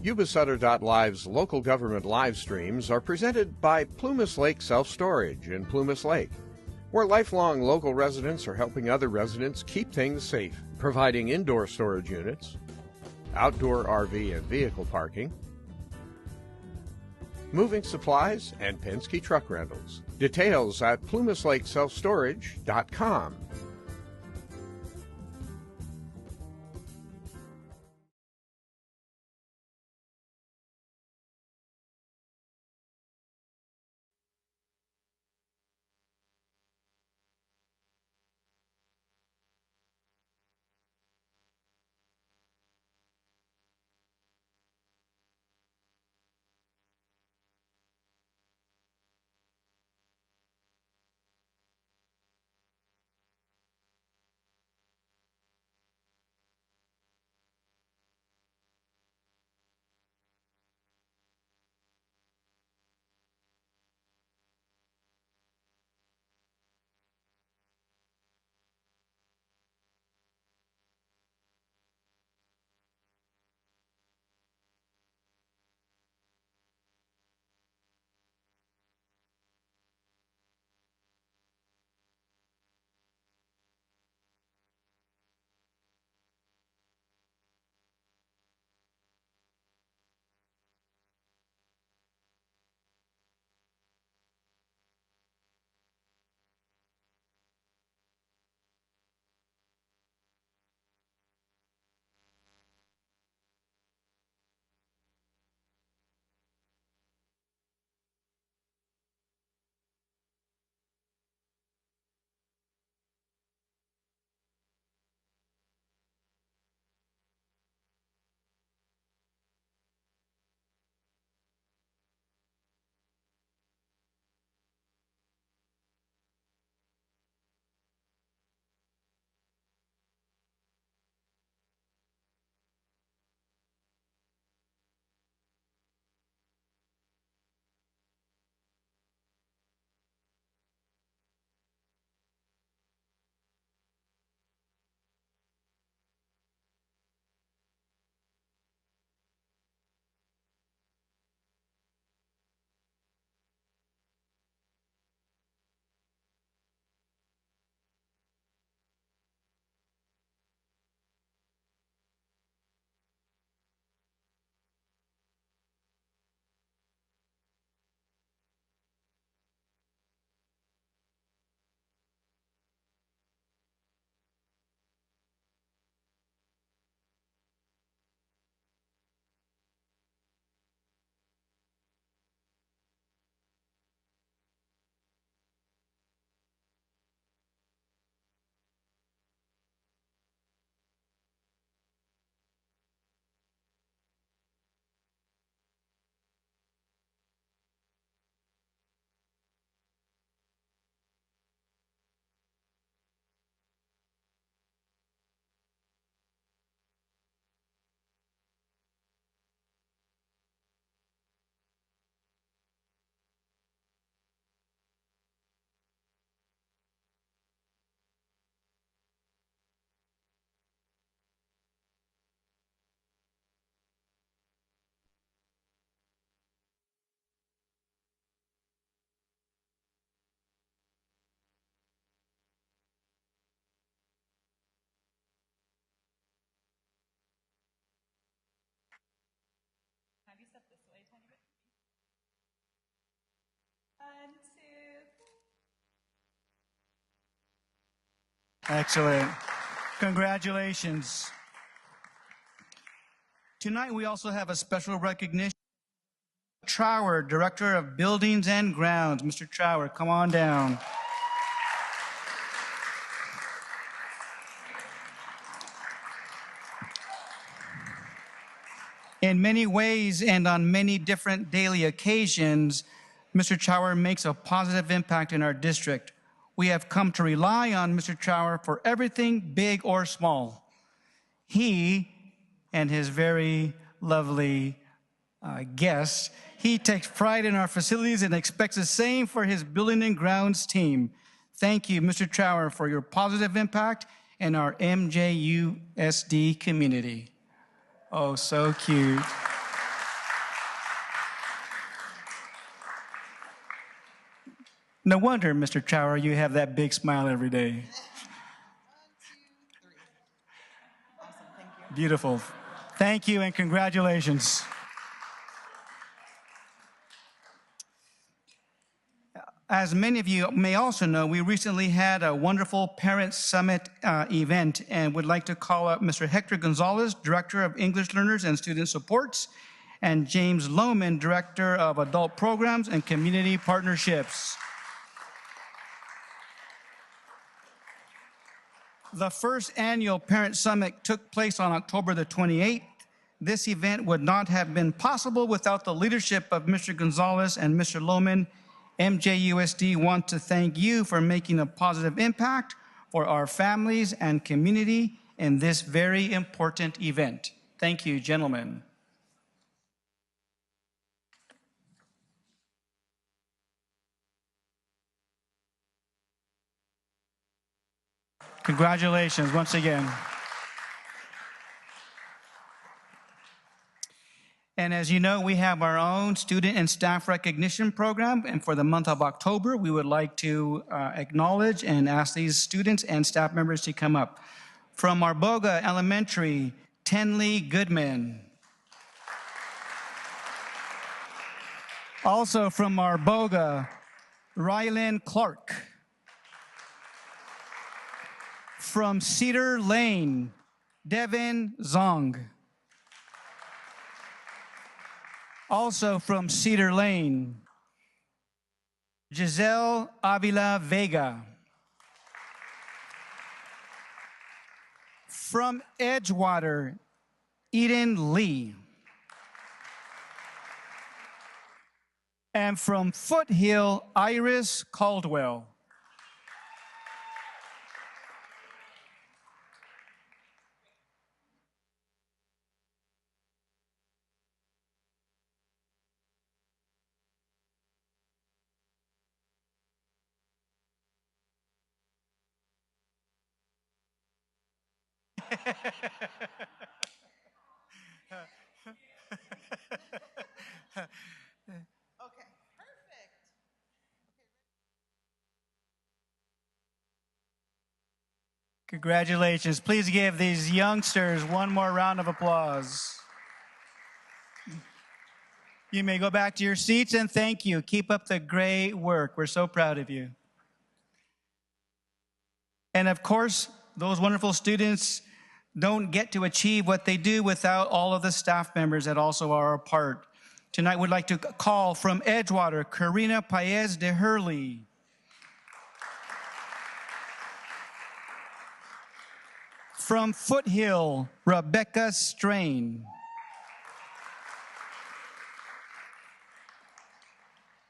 Yuba-Sutter.live's local government live streams are presented by Plumas Lake Self-Storage in Plumas Lake, where lifelong local residents are helping other residents keep things safe, providing indoor storage units, outdoor RV and vehicle parking, moving supplies, and Penske truck rentals. Details at plumaslakeselfstorage.com. Have you step this way a tiny bit? 1, 2. Excellent. Congratulations. Tonight we also have a special recognition. Trower, Director of Buildings and Grounds. Mr. Trower, come on down. In many ways and on many different daily occasions, Mr. Trower makes a positive impact in our district. We have come to rely on Mr. Trower for everything big or small. He and his very lovely guest, he takes pride in our facilities and expects the same for his Building and Grounds team. Thank you, Mr. Trower, for your positive impact in our MJUSD community. Oh, so cute. No wonder, Mr. Chower, you have that big smile every day. 1, 2, 3. Awesome, thank you. Beautiful. Thank you and congratulations. As many of you may also know, we recently had a wonderful Parent Summit event and would like to call up Mr. Hector Gonzalez, Director of English Learners and Student Supports, and James Lohman, Director of Adult Programs and Community Partnerships. The first annual Parent Summit took place on October the 28th. This event would not have been possible without the leadership of Mr. Gonzalez and Mr. Lohman. MJUSD want to thank you for making a positive impact for our families and community in this very important event. Thank you, gentlemen. Congratulations once again. And as you know, we have our own student and staff recognition program. And for the month of October, we would like to acknowledge and ask these students and staff members to come up. From Arboga Elementary, Tenley Goodman. Also from Arboga, Rylan Clark. From Cedar Lane, Devin Zong. Also from Cedar Lane, Giselle Avila Vega. From Edgewater, Eden Lee. And from Foothill, Iris Caldwell. Okay, perfect. Congratulations. Please give these youngsters one more round of applause. You may go back to your seats and thank you. Keep up the great work. We're so proud of you. And of course, those wonderful students don't get to achieve what they do without all of the staff members that also are a part. Tonight, we'd like to call from Edgewater, Karina Paez de Hurley. From Foothill, Rebecca Strain.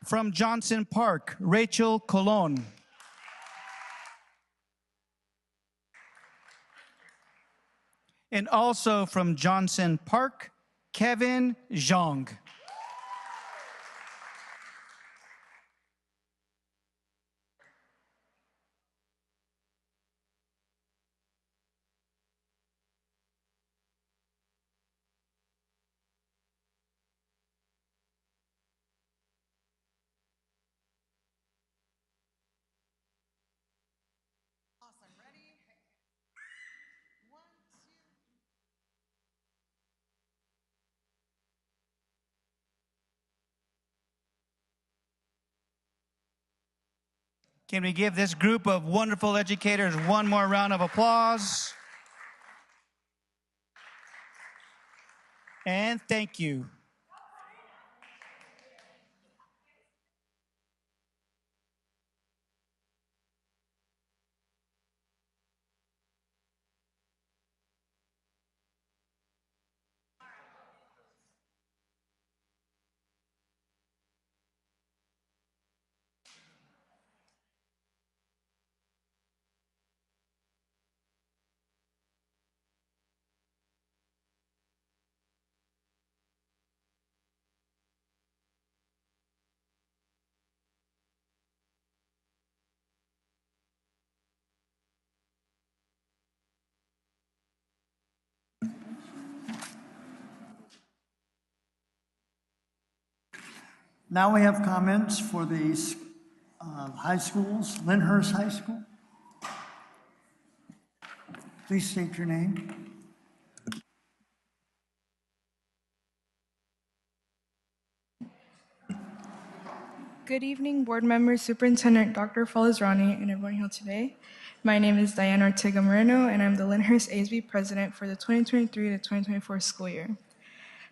From Johnson Park, Rachel Colon. And also from Johnson Park, Kevin Zhang. Awesome, ready? 1, 2. Can we give this group of wonderful educators one more round of applause? And thank you. Now we have comments for the high schools, Lyndhurst High School. Please state your name. Good evening, board members, Superintendent Dr. Falazrani, and everyone here today. My name is Diana Ortega Moreno, and I'm the Lyndhurst ASB president for the 2023 to 2024 school year.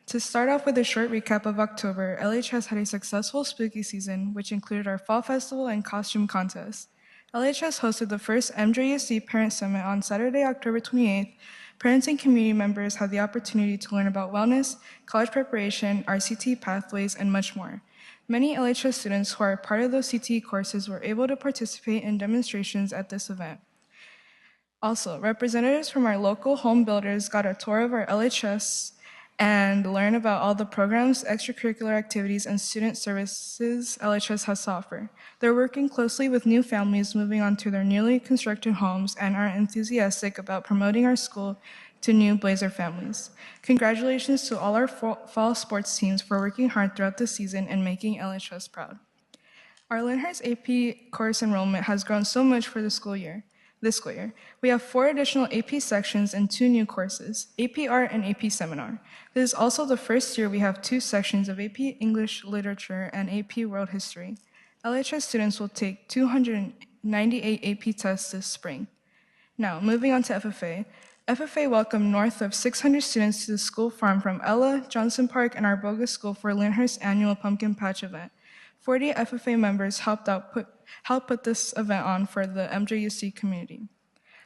To start off with a short recap of October, LHS had a successful spooky season, which included our fall festival and costume contest. LHS hosted the first MJUC Parent Summit on Saturday, October 28th. Parents and community members had the opportunity to learn about wellness, college preparation, RCT pathways, and much more. Many LHS students who are part of those CTE courses were able to participate in demonstrations at this event. Also, representatives from our local home builders got a tour of our LHS and learn about all the programs, extracurricular activities, and student services LHS has to offer. They're working closely with new families moving on to their newly constructed homes and are enthusiastic about promoting our school to new Blazer families. Congratulations to all our fall sports teams for working hard throughout the season and making LHS proud. Our Lyndhurst AP course enrollment has grown so much for this school year. We have 4 additional AP sections and 2 new courses, AP Art and AP Seminar. This is also the first year we have 2 sections of AP English Literature and AP World History. LHS students will take 298 AP tests this spring. Now, moving on to FFA. FFA welcomed north of 600 students to the school farm from Ella, Johnson Park, and Arboga School for Lyndhurst's annual Pumpkin Patch event. 40 FFA members helped put this event on for the MJUC community.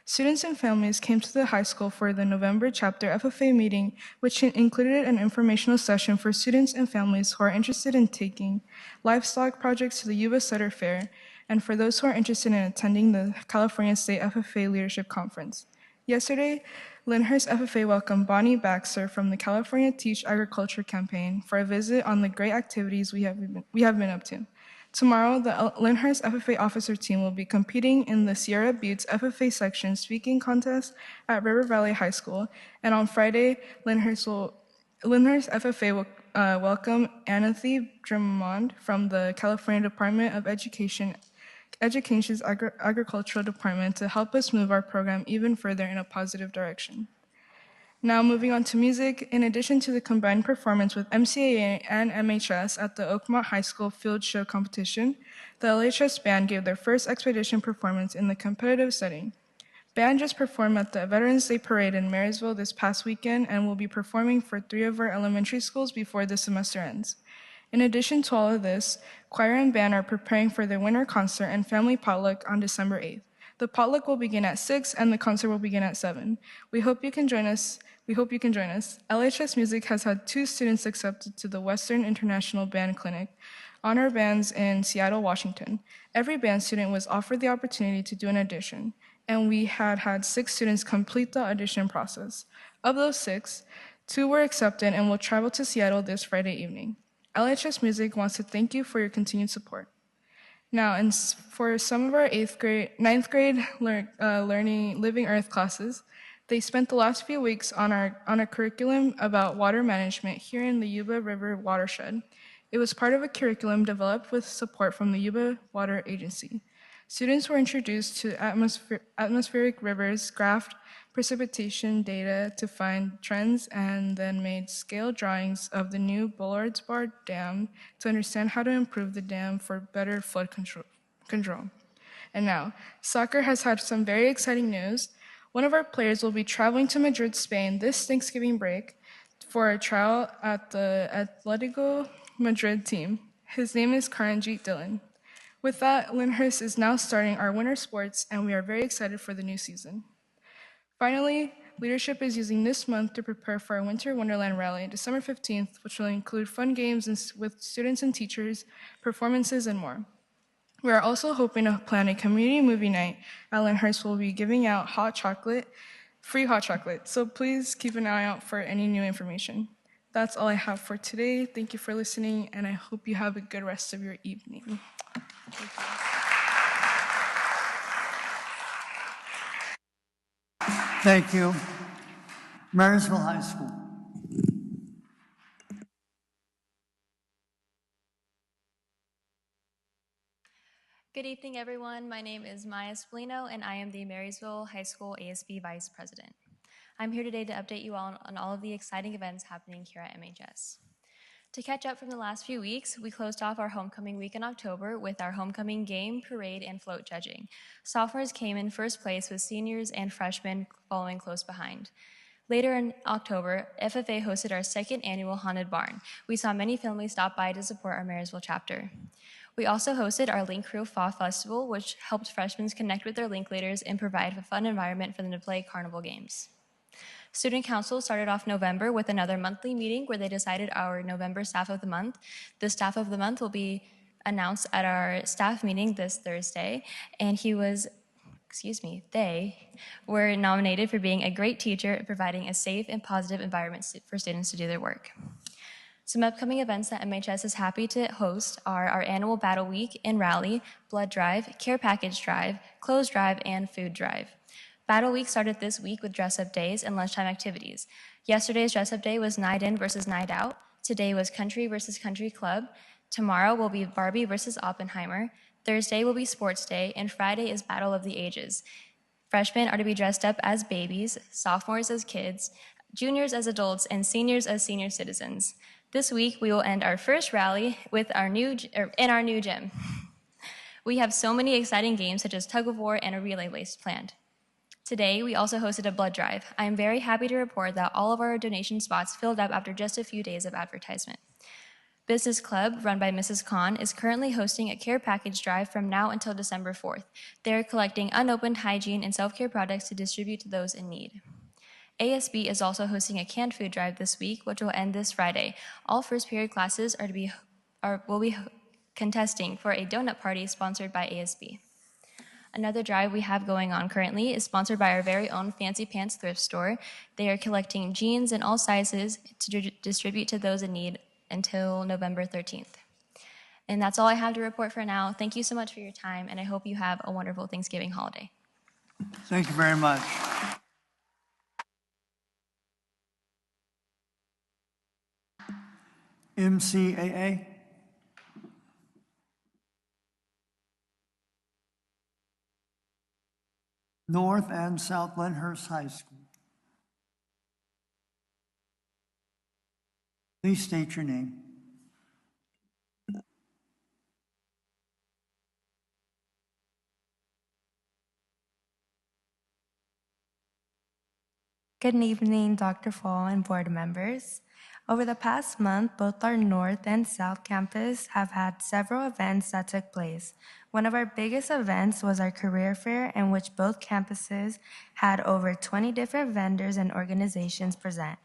Students and families came to the high school for the November chapter FFA meeting, which included an informational session for students and families who are interested in taking livestock projects to the Yuba-Sutter Fair, and for those who are interested in attending the California State FFA Leadership Conference. Yesterday, Lyndhurst FFA welcomed Bonnie Baxter from the California Teach Agriculture campaign for a visit on the great activities we have been up to. Tomorrow, the Lyndhurst FFA officer team will be competing in the Sierra Buttes FFA section speaking contest at River Valley High School, and on Friday, Lyndhurst FFA will welcome Anathy Drummond from the California Department of Education's Agricultural Department to help us move our program even further in a positive direction. Now moving on to music, in addition to the combined performance with MCAA and MHS at the Oakmont High School Field Show Competition, the LHS Band gave their first expedition performance in the competitive setting. Band just performed at the Veterans Day Parade in Marysville this past weekend and will be performing for 3 of our elementary schools before the semester ends. In addition to all of this, choir and band are preparing for their winter concert and family potluck on December 8th. The potluck will begin at 6 and the concert will begin at 7. We hope you can join us. LHS Music has had 2 students accepted to the Western International Band Clinic, honor bands in Seattle, Washington. Every band student was offered the opportunity to do an audition, and we had 6 students complete the audition process. Of those 6, 2 were accepted and will travel to Seattle this Friday evening. LHS Music wants to thank you for your continued support. Now, for some of our 9th grade learning Living Earth classes, they spent the last few weeks on a curriculum about water management here in the Yuba River watershed. It was part of a curriculum developed with support from the Yuba Water Agency. Students were introduced to atmospheric rivers, graphed precipitation data to find trends, and then made scale drawings of the new Bullards Bar Dam to understand how to improve the dam for better flood control. And now, soccer has had some very exciting news. One of our players will be traveling to Madrid, Spain this Thanksgiving break for a trial at the Atletico Madrid team. His name is Karanjit Dillon. With that, Lyndhurst is now starting our winter sports, and we are very excited for the new season. Finally, leadership is using this month to prepare for our Winter Wonderland Rally, December 15th, which will include fun games with students and teachers, performances, and more. We are also hoping to plan a community movie night at Lyndhurst. Will be giving out free hot chocolate, so please keep an eye out for any new information. That's all I have for today. Thank you for listening, and I hope you have a good rest of your evening. Thank you. Marysville High School. Good evening, everyone. My name is Maya Spolino, and I am the Marysville High School ASB Vice President. I'm here today to update you all on all of the exciting events happening here at MHS. To catch up from the last few weeks, we closed off our homecoming week in October with our homecoming game, parade, and float judging. Sophomores came in first place with seniors and freshmen following close behind. Later in October, FFA hosted our second annual Haunted Barn. We saw many families stop by to support our Marysville chapter. We also hosted our Link Crew Fall Festival, which helped freshmen connect with their Link leaders and provide a fun environment for them to play carnival games. Student Council started off November with another monthly meeting where they decided our November Staff of the Month. The Staff of the Month will be announced at our staff meeting this Thursday, and they were nominated for being a great teacher and providing a safe and positive environment for students to do their work. Some upcoming events that MHS is happy to host are our annual Battle Week and Rally, Blood Drive, Care Package Drive, Clothes Drive, and Food Drive. Battle Week started this week with dress-up days and lunchtime activities. Yesterday's dress-up day was Night In versus Night Out. Today was Country versus Country Club. Tomorrow will be Barbie versus Oppenheimer. Thursday will be Sports Day, and Friday is Battle of the Ages. Freshmen are to be dressed up as babies, sophomores as kids, juniors as adults, and seniors as senior citizens. This week, we will end our first rally with in our new gym. We have so many exciting games such as tug of war and a relay race planned. Today, we also hosted a blood drive. I am very happy to report that all of our donation spots filled up after just a few days of advertisement. Business Club, run by Mrs. Khan, is currently hosting a care package drive from now until December 4th. They are collecting unopened hygiene and self-care products to distribute to those in need. ASB is also hosting a canned food drive this week, which will end this Friday. All first period classes will be contesting for a donut party sponsored by ASB. Another drive we have going on currently is sponsored by our very own Fancy Pants thrift store. They are collecting jeans in all sizes to distribute to those in need until November 13th. And that's all I have to report for now. Thank you so much for your time, and I hope you have a wonderful Thanksgiving holiday. Thank you very much. MCAA. North and South Lyndhurst High School. Please state your name. Good evening, Dr. Fall and board members. Over the past month, both our North and South campus have had several events that took place. One of our biggest events was our career fair, in which both campuses had over 20 different vendors and organizations present.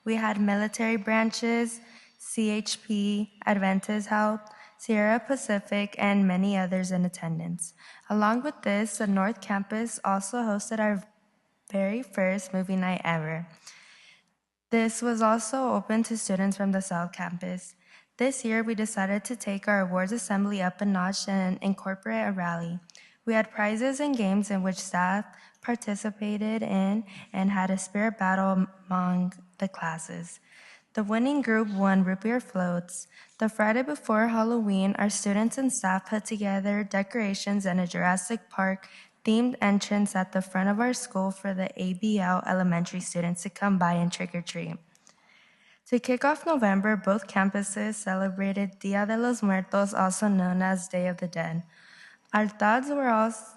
We had military branches, CHP, Adventist Health, Sierra Pacific, and many others in attendance. Along with this, the North campus also hosted our very first movie night ever. This was also open to students from the South Campus. This year, we decided to take our awards assembly up a notch and incorporate a rally. We had prizes and games in which staff participated in and had a spirit battle among the classes. The winning group won root beer floats. The Friday before Halloween, our students and staff put together decorations and a Jurassic Park themed entrance at the front of our school for the ABL elementary students to come by and trick-or-treat. To kick off November, both campuses celebrated Dia de los Muertos, also known as Day of the Dead. Altads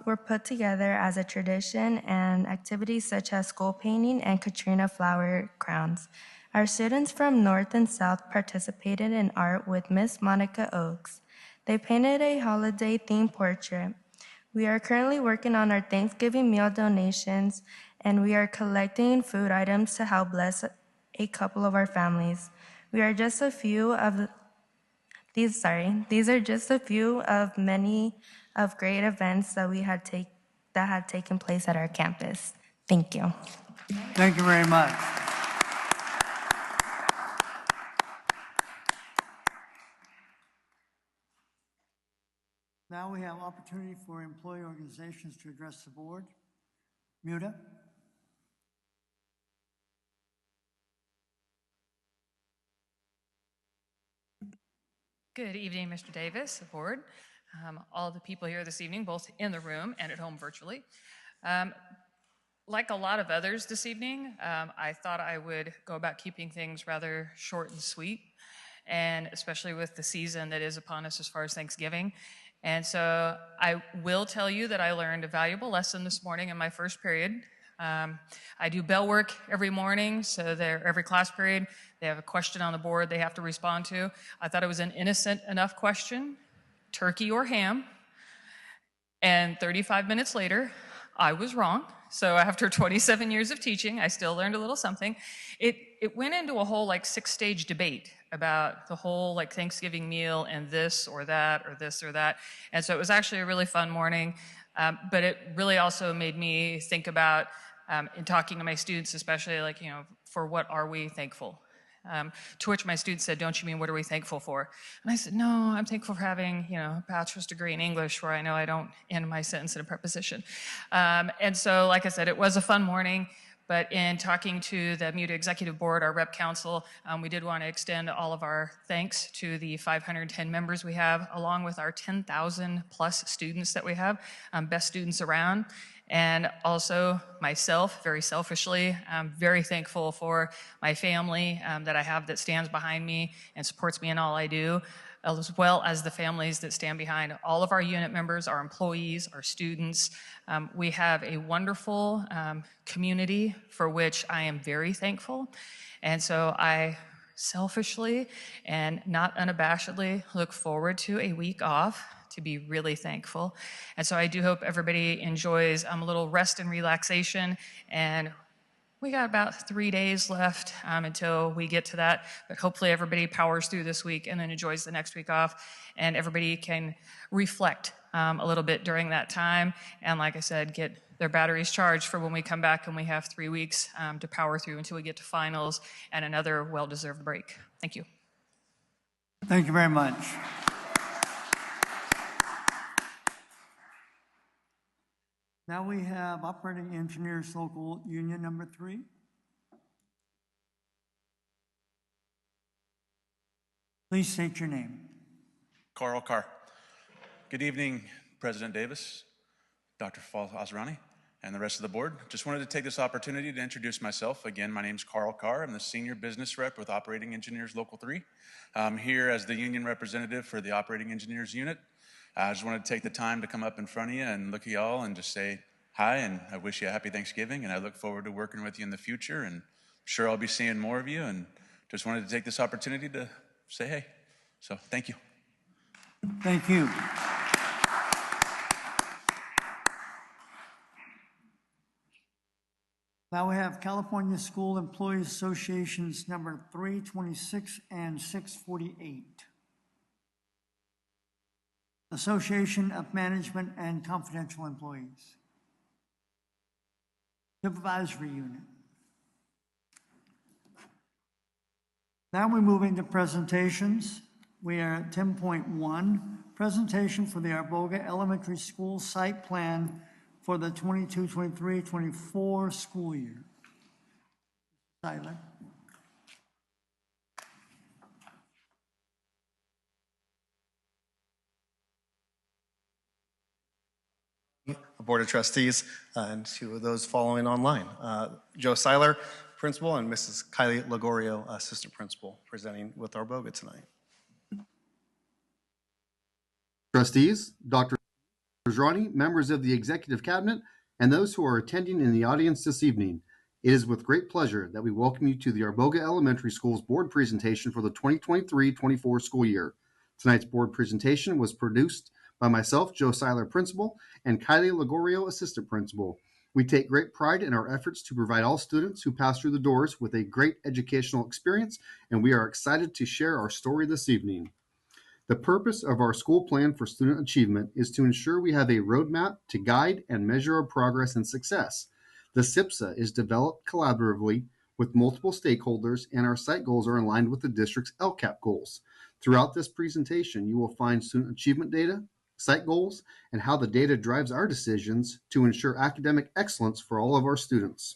were put together as a tradition, and activities such as school painting and Katrina flower crowns. Our students from North and South participated in art with Miss Monica Oakes. They painted a holiday-themed portrait. We are currently working on our Thanksgiving meal donations, and we are collecting food items to help bless a couple of our families. These are just a few of many of great events that had taken place at our campus. Thank you. Thank you very much. Now we have opportunity for employee organizations to address the board. Muta. Good evening, Mr. Davis, the board. all of the people here this evening, both in the room and at home virtually. Like a lot of others this evening, I thought I would go about keeping things rather short and sweet, and especially with the season that is upon us as far as Thanksgiving. And so I will tell you that I learned a valuable lesson this morning in my first period. I do bell work every morning, so every class period, they have a question on the board they have to respond to. I thought it was an innocent enough question, turkey or ham, and 35 minutes later, I was wrong. So after 27 years of teaching, I still learned a little something. It went into a whole like 6-stage debate about the whole like Thanksgiving meal and this or that or this or that. And so it was actually a really fun morning, but it really also made me think about, in talking to my students, especially like, you know, for what are we thankful? To which my students said, don't you mean what are we thankful for? And I said, no, I'm thankful for having, you know, a bachelor's degree in English where I know I don't end my sentence in a preposition. And so, like I said, it was a fun morning. But in talking to the MUTA Executive Board, our rep council, we did want to extend all of our thanks to the 510 members we have, along with our 10,000 plus students that we have, best students around. And also myself, very selfishly, I'm very thankful for my family that I have that stands behind me and supports me in all I do, as well as the families that stand behind all of our unit members, our employees, our students. We have a wonderful community for which I am very thankful. And so I selfishly and not unabashedly look forward to a week off to be really thankful. And so I do hope everybody enjoys a little rest and relaxation. And we got about 3 days left until we get to that. But hopefully everybody powers through this week and then enjoys the next week off. And everybody can reflect a little bit during that time. And like I said, get their batteries charged for when we come back and we have 3 weeks to power through until we get to finals and another well-deserved break. Thank you. Thank you very much. Now we have Operating Engineers Local Union number 3. Please state your name. Carl Carr. Good evening, President Davis, Dr. Falls-Azrani, and the rest of the board. Just wanted to take this opportunity to introduce myself. Again, my name's Carl Carr. I'm the Senior Business Rep with Operating Engineers Local 3. I'm here as the union representative for the Operating Engineers Unit. I just wanted to take the time to come up in front of you and look at y'all and just say hi, and I wish you a happy Thanksgiving, and I look forward to working with you in the future, and I'm sure I'll be seeing more of you, and just wanted to take this opportunity to say hey. So thank you. Thank you. Now we have California School Employees Associations number 326 and 648. Association of Management and Confidential Employees. Supervisory Unit. Now we move into presentations. We are at 10.1, presentation for the Arboga Elementary School Site Plan for the 22-23-24 school year. Tyler. Board of Trustees, and to those following online. Joe Seiler, Principal, and Mrs. Kylie Lagorio, Assistant Principal, presenting with Arboga tonight. Trustees, Dr. Azrani, members of the Executive Cabinet, and those who are attending in the audience this evening. It is with great pleasure that we welcome you to the Arboga Elementary School's board presentation for the 2023-24 school year. Tonight's board presentation was produced by myself, Joe Seiler, Principal, and Kylie Lagorio, Assistant Principal. We take great pride in our efforts to provide all students who pass through the doors with a great educational experience, and we are excited to share our story this evening. The purpose of our school plan for student achievement is to ensure we have a roadmap to guide and measure our progress and success. The SIPSA is developed collaboratively with multiple stakeholders, and our site goals are aligned with the district's LCAP goals. Throughout this presentation, you will find student achievement data, site goals, and how the data drives our decisions to ensure academic excellence for all of our students.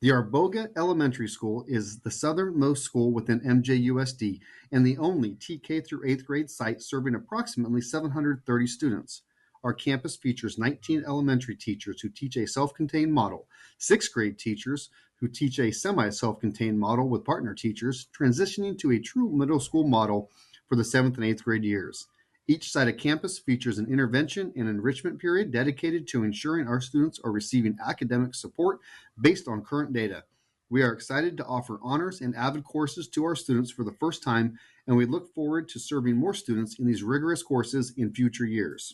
The Arboga Elementary School is the southernmost school within MJUSD and the only TK through 8th grade site serving approximately 730 students. Our campus features 19 elementary teachers who teach a self-contained model, 6th grade teachers who teach a semi-self-contained model with partner teachers, transitioning to a true middle school model for the 7th and 8th grade years. Each site of campus features an intervention and enrichment period dedicated to ensuring our students are receiving academic support based on current data. We are excited to offer honors and AVID courses to our students for the first time, and we look forward to serving more students in these rigorous courses in future years.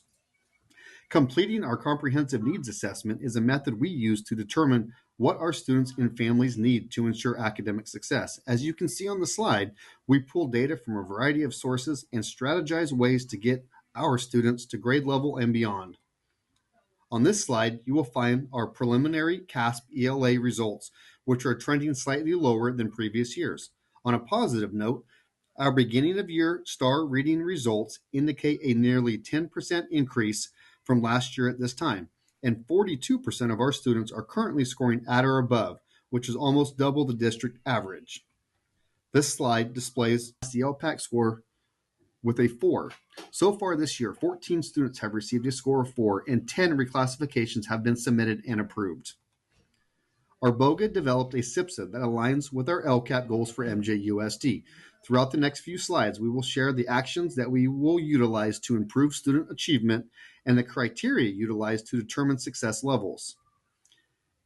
Completing our comprehensive needs assessment is a method we use to determine what our students and families need to ensure academic success. As you can see on the slide, we pull data from a variety of sources and strategize ways to get our students to grade level and beyond. On this slide, you will find our preliminary CASP ELA results, which are trending slightly lower than previous years. On a positive note, our beginning of year STAR reading results indicate a nearly 10% increase from last year at this time, and 42% of our students are currently scoring at or above, which is almost double the district average. This slide displays the LPAC score with a 4. So far this year, 14 students have received a score of 4, and 10 reclassifications have been submitted and approved. Arboga developed a SIPSA that aligns with our LCAP goals for MJUSD. Throughout the next few slides, we will share the actions that we will utilize to improve student achievement and the criteria utilized to determine success levels.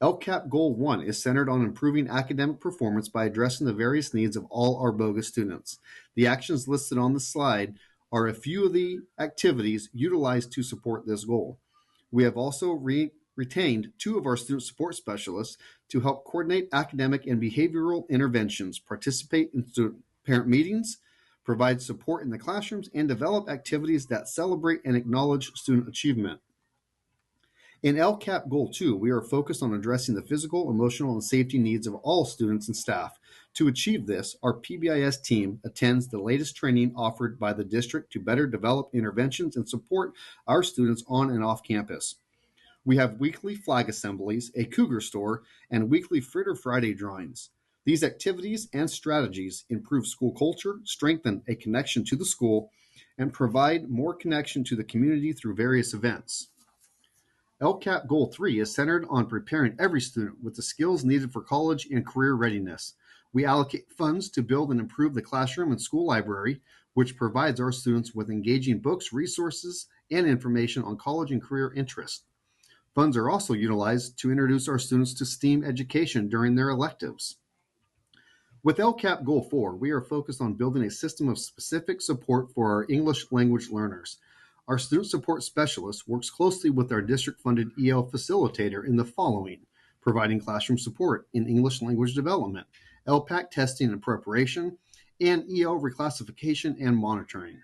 LCAP Goal 1 is centered on improving academic performance by addressing the various needs of all Arboga students. The actions listed on the slide are a few of the activities utilized to support this goal. We have also retained 2 of our student support specialists to help coordinate academic and behavioral interventions, participate in student parent meetings, provide support in the classrooms, and develop activities that celebrate and acknowledge student achievement. In LCAP Goal 2, we are focused on addressing the physical, emotional, and safety needs of all students and staff. To achieve this, our PBIS team attends the latest training offered by the district to better develop interventions and support our students on and off campus. We have weekly flag assemblies, a cougar store, and weekly Fritter Friday drawings. These activities and strategies improve school culture, strengthen a connection to the school, and provide more connection to the community through various events. LCAP Goal 3 is centered on preparing every student with the skills needed for college and career readiness. We allocate funds to build and improve the classroom and school library, which provides our students with engaging books, resources, and information on college and career interests. Funds are also utilized to introduce our students to STEAM education during their electives. With LCAP Goal 4, we are focused on building a system of specific support for our English language learners. Our student support specialist works closely with our district-funded EL facilitator in the following: providing classroom support in English language development, LPAC testing and preparation, and EL reclassification and monitoring.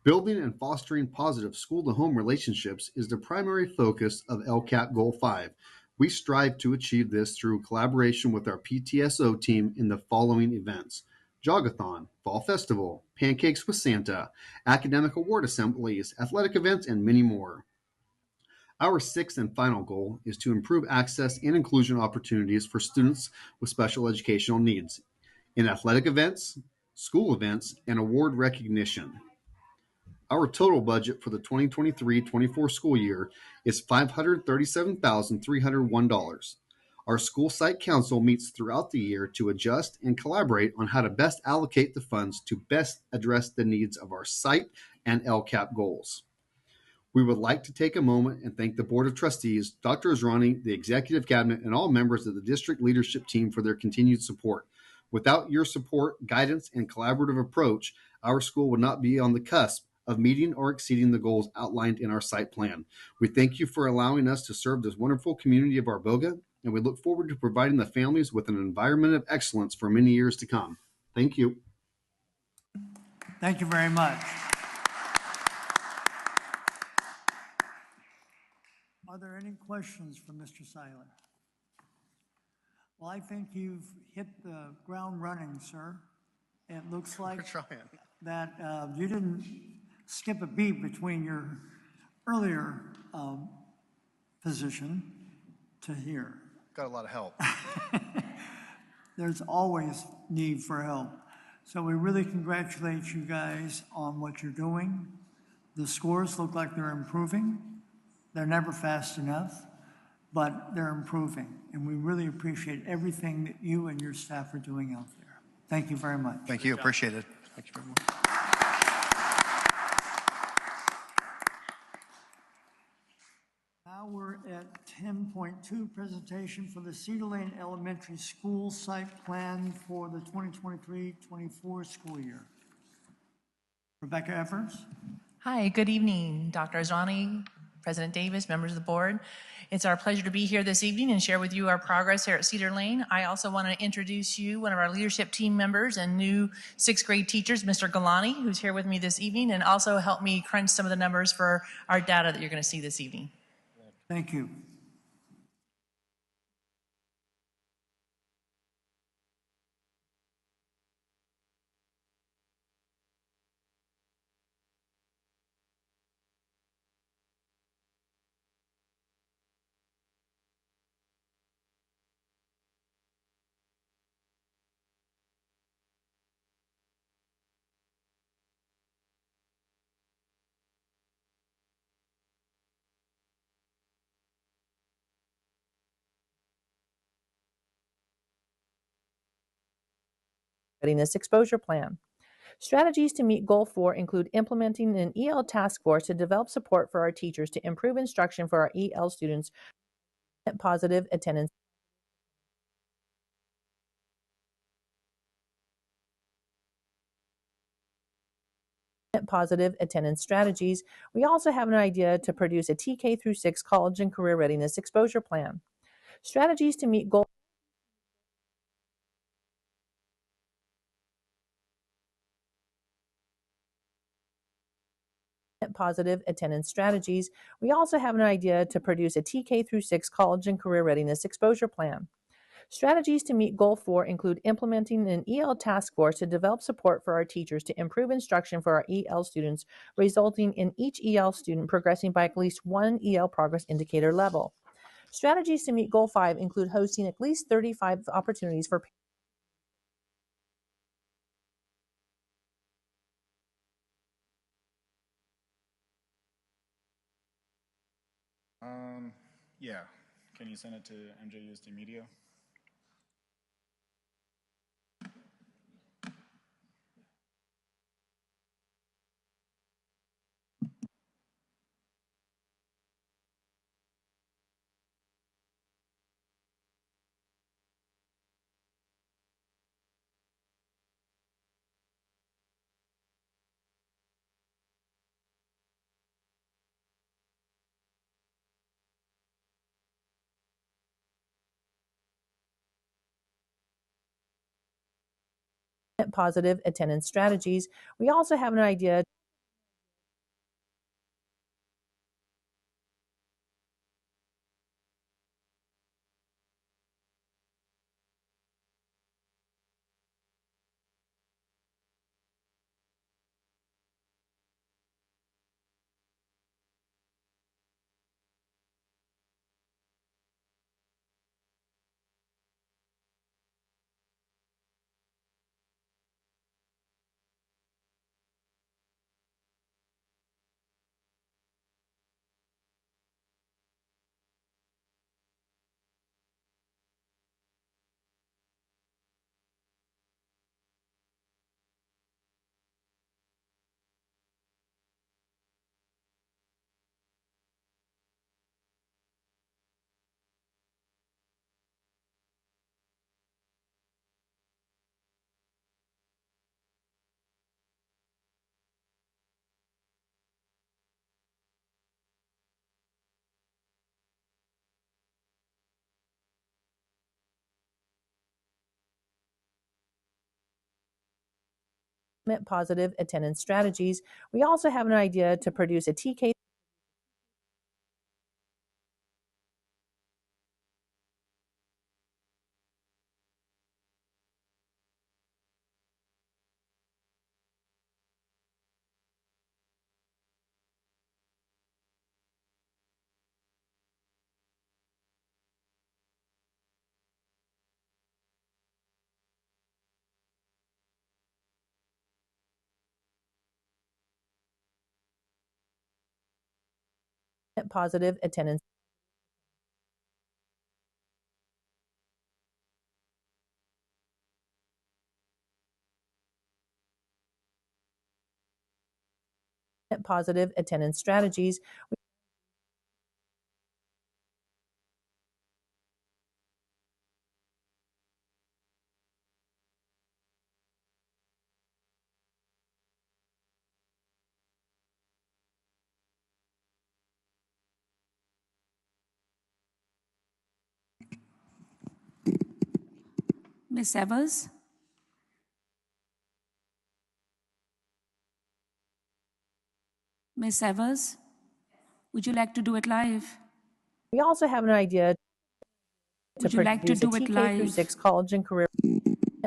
Building and fostering positive school-to-home relationships is the primary focus of LCAP Goal 5. We strive to achieve this through collaboration with our PTSO team in the following events: Jogathon, Fall Festival, Pancakes with Santa, academic award assemblies, athletic events, and many more. Our 6th and final goal is to improve access and inclusion opportunities for students with special educational needs in athletic events, school events, and award recognition. Our total budget for the 2023-24 school year is $537,301. Our school site council meets throughout the year to adjust and collaborate on how to best allocate the funds to best address the needs of our site and LCAP goals. We would like to take a moment and thank the Board of Trustees, Dr. Azrani, the Executive Cabinet, and all members of the district leadership team for their continued support. Without your support, guidance, and collaborative approach, our school would not be on the cusp of meeting or exceeding the goals outlined in our site plan. We thank you for allowing us to serve this wonderful community of Arboga, and we look forward to providing the families with an environment of excellence for many years to come. Thank you. Thank you very much. Are there any questions for Mr. Seiler? Well, I think you've hit the ground running, sir. It looks like that you didn't skip a beat between your earlier position to here. got a lot of help. There's always need for help. So we really congratulate you guys on what you're doing. The scores look like they're improving. They're never fast enough, but they're improving. And we really appreciate everything that you and your staff are doing out there. Thank you very much. Thank you. Appreciate it. Thank you very much. Now we're at 10.2, presentation for the Cedar Lane Elementary School site plan for the 2023-24 school year. Rebecca Evers. Hi, good evening, Dr. Azrani, President Davis, members of the board. It's our pleasure to be here this evening and share with you our progress here at Cedar Lane. I also want to introduce you, one of our leadership team members and new 6th grade teachers, Mr. Galani, who's here with me this evening and also helped me crunch some of the numbers for our data that you're going to see this evening. Thank you. Readiness Exposure Plan. Strategies to meet Goal 4 include implementing an EL task force to develop support for our teachers to improve instruction for our EL students, positive attendance. Positive attendance strategies. We also have an idea to produce a TK through 6 college and career readiness exposure plan. Strategies to meet Goal positive attendance strategies. We also have an idea to produce a TK through 6 college and career readiness exposure plan. Strategies to meet Goal 4 include implementing an EL task force to develop support for our teachers to improve instruction for our EL students, resulting in each EL student progressing by at least one EL progress indicator level. Strategies to meet Goal 5 include hosting at least 35 opportunities for Yeah. Can you send it to MJUSD Media? positive attendance strategies. We also have an idea positive attendance strategies. We also have an idea to produce a TK positive attendance. Positive attendance strategies. Miss Evers? Miss Evers, would you like to do it live? We also have an idea to Would you like to produce a do it TK through live? 6 college and career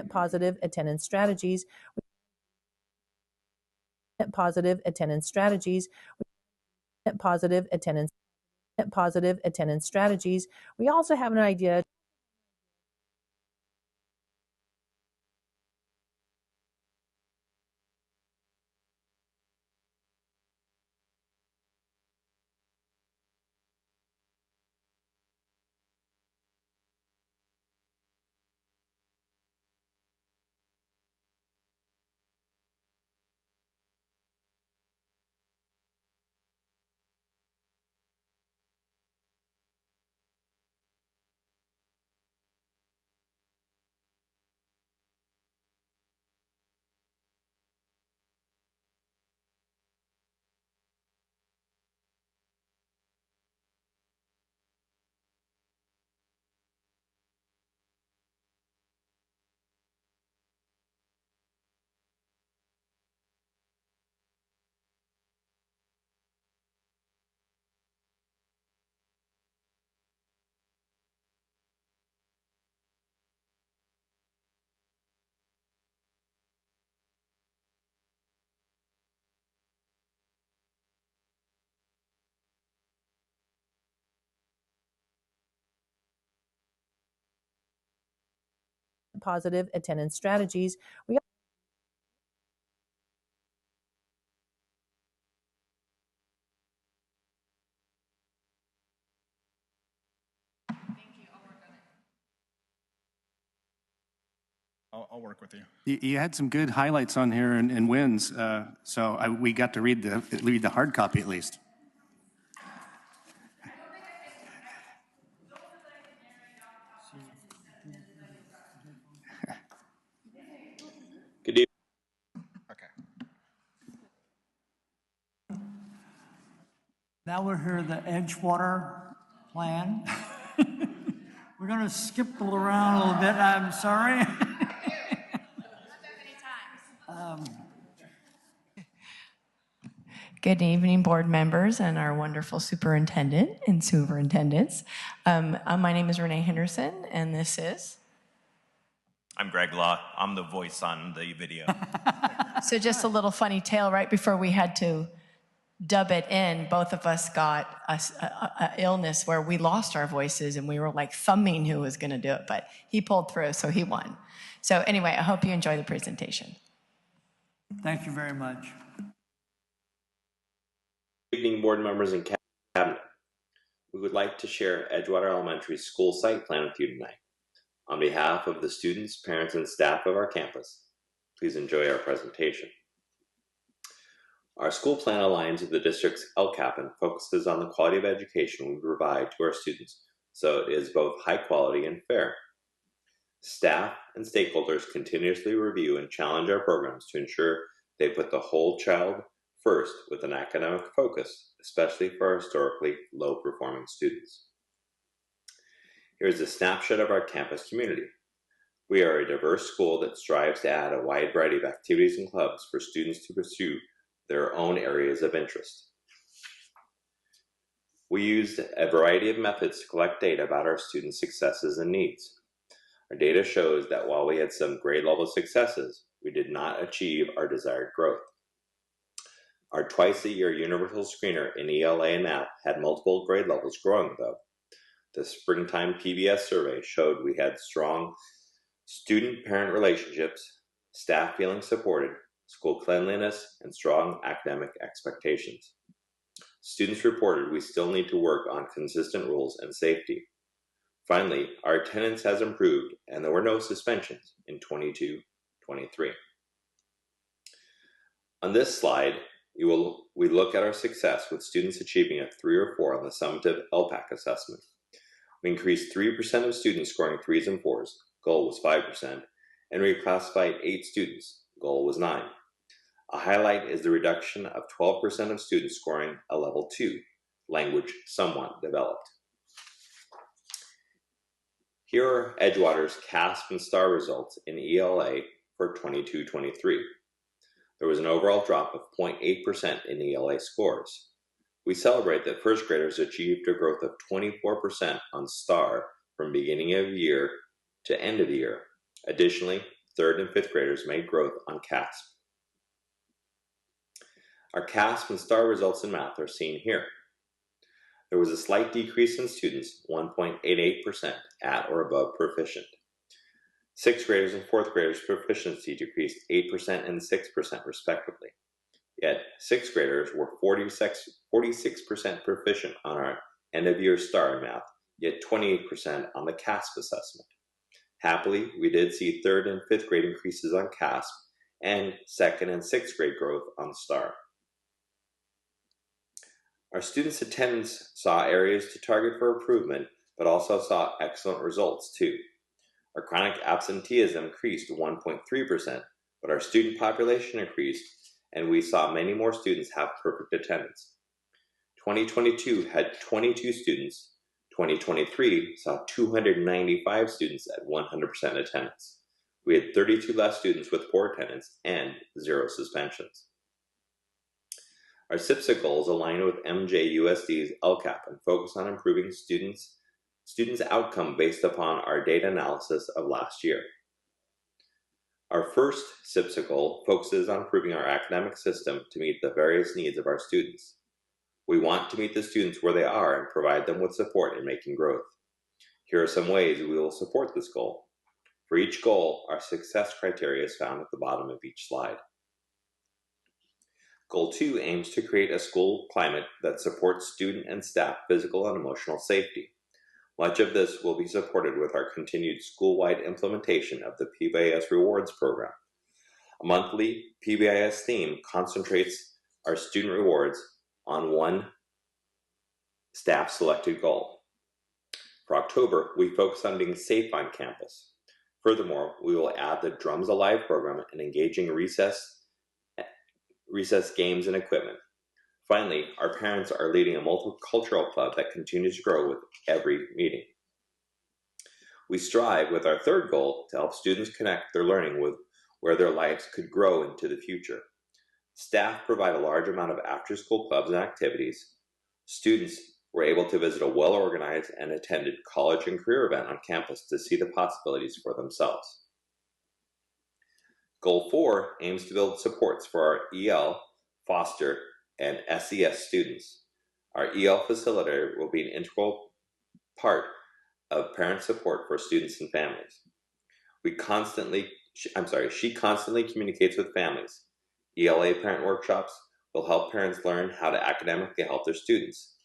positive attendance strategies. Positive attendance strategies. Positive attendance. Positive attendance strategies. We also have an idea positive attendance strategies. We I'll work with you. You had some good highlights on here and wins, so we got to read the hard copy at least. Good evening. Okay. Now we'll hear the Edgewater plan. We're going to skip around a little bit. I'm sorry. Good evening, board members and our wonderful superintendent and superintendents. My name is Renee Henderson, and this is? I'm Greg Law. I'm the voice on the video. So just a little funny tale, right before we had to dub it in, both of us got a illness where we lost our voices and we were like thumbing who was gonna do it, but he pulled through, so he won. So anyway, I hope you enjoy the presentation. Thank you very much. Good evening, board members and cabinet. We would like to share Edgewater Elementary school site plan with you tonight. On behalf of the students, parents, and staff of our campus, please enjoy our presentation. Our school plan aligns with the district's LCAP and focuses on the quality of education we provide to our students, so it is both high quality and fair. Staff and stakeholders continuously review and challenge our programs to ensure they put the whole child first with an academic focus, especially for our historically low-performing students. Here's a snapshot of our campus community. We are a diverse school that strives to add a wide variety of activities and clubs for students to pursue their own areas of interest. We used a variety of methods to collect data about our students' successes and needs. Our data shows that while we had some grade level successes, we did not achieve our desired growth. Our twice-a-year universal screener in ELA and math had multiple grade levels growing though. The springtime PBS survey showed we had strong student-parent relationships, staff feeling supported, school cleanliness, and strong academic expectations. Students reported we still need to work on consistent rules and safety. Finally, our attendance has improved and there were no suspensions in 22-23. On this slide, we look at our success with students achieving a 3 or 4 on the summative LPAC assessment. We increased 3% of students scoring 3s and 4s, goal was 5%, and we reclassified 8 students, goal was 9. A highlight is the reduction of 12% of students scoring a level 2, language somewhat developed. Here are Edgewater's CASP and STAR results in ELA for 22-23. There was an overall drop of 0.8% in ELA scores. We celebrate that first graders achieved a growth of 24% on STAR from beginning of year to end of year. Additionally, third and fifth graders made growth on CASP. Our CASP and STAR results in math are seen here. There was a slight decrease in students, 1.88% at or above proficient. Sixth graders and fourth graders' proficiency decreased 8% and 6% respectively. Yet, sixth graders were 46% proficient on our end-of-year STAR in math, yet 28% on the CASP assessment. Happily, we did see third and fifth grade increases on CASP and second and sixth grade growth on STAR. Our students' attendance saw areas to target for improvement, but also saw excellent results too. Our chronic absenteeism increased to 1.3%, but our student population increased, and we saw many more students have perfect attendance. 2022 had 22 students. 2023 saw 295 students at 100% attendance. We had 32 less students with poor attendance and 0 suspensions. Our CIPSA goals align with MJUSD's LCAP and focus on improving students' outcome based upon our data analysis of last year. Our first CIPSA goal focuses on improving our academic system to meet the various needs of our students. We want to meet the students where they are and provide them with support in making growth. Here are some ways we will support this goal. For each goal, our success criteria is found at the bottom of each slide. Goal 2 aims to create a school climate that supports student and staff physical and emotional safety. Much of this will be supported with our continued school-wide implementation of the PBIS Rewards program. A monthly PBIS theme concentrates our student rewards on one staff-selected goal. For October, we focus on being safe on campus. Furthermore, we will add the Drums Alive program and engaging recess games and equipment. Finally, our parents are leading a multicultural club that continues to grow with every meeting. We strive with our third goal to help students connect their learning with where their lives could grow into the future. Staff provide a large amount of after-school clubs and activities. Students were able to visit a well-organized and attended college and career event on campus to see the possibilities for themselves. Goal 4 aims to build supports for our EL, foster, and SES students. Our EL facilitator will be an integral part of parent support for students and families. She constantly communicates with families. ELA parent workshops will help parents learn how to academically help their students.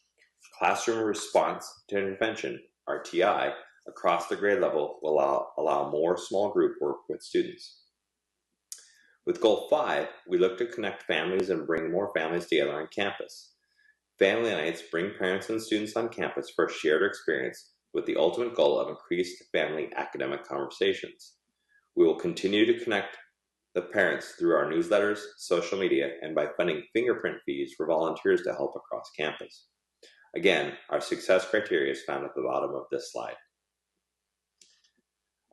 Classroom response to intervention, RTI, across the grade level will allow more small group work with students. With Goal 5, we look to connect families and bring more families together on campus. Family nights bring parents and students on campus for a shared experience with the ultimate goal of increased family academic conversations. We will continue to connect the parents through our newsletters, social media, and by funding fingerprint fees for volunteers to help across campus. Again, our success criteria is found at the bottom of this slide.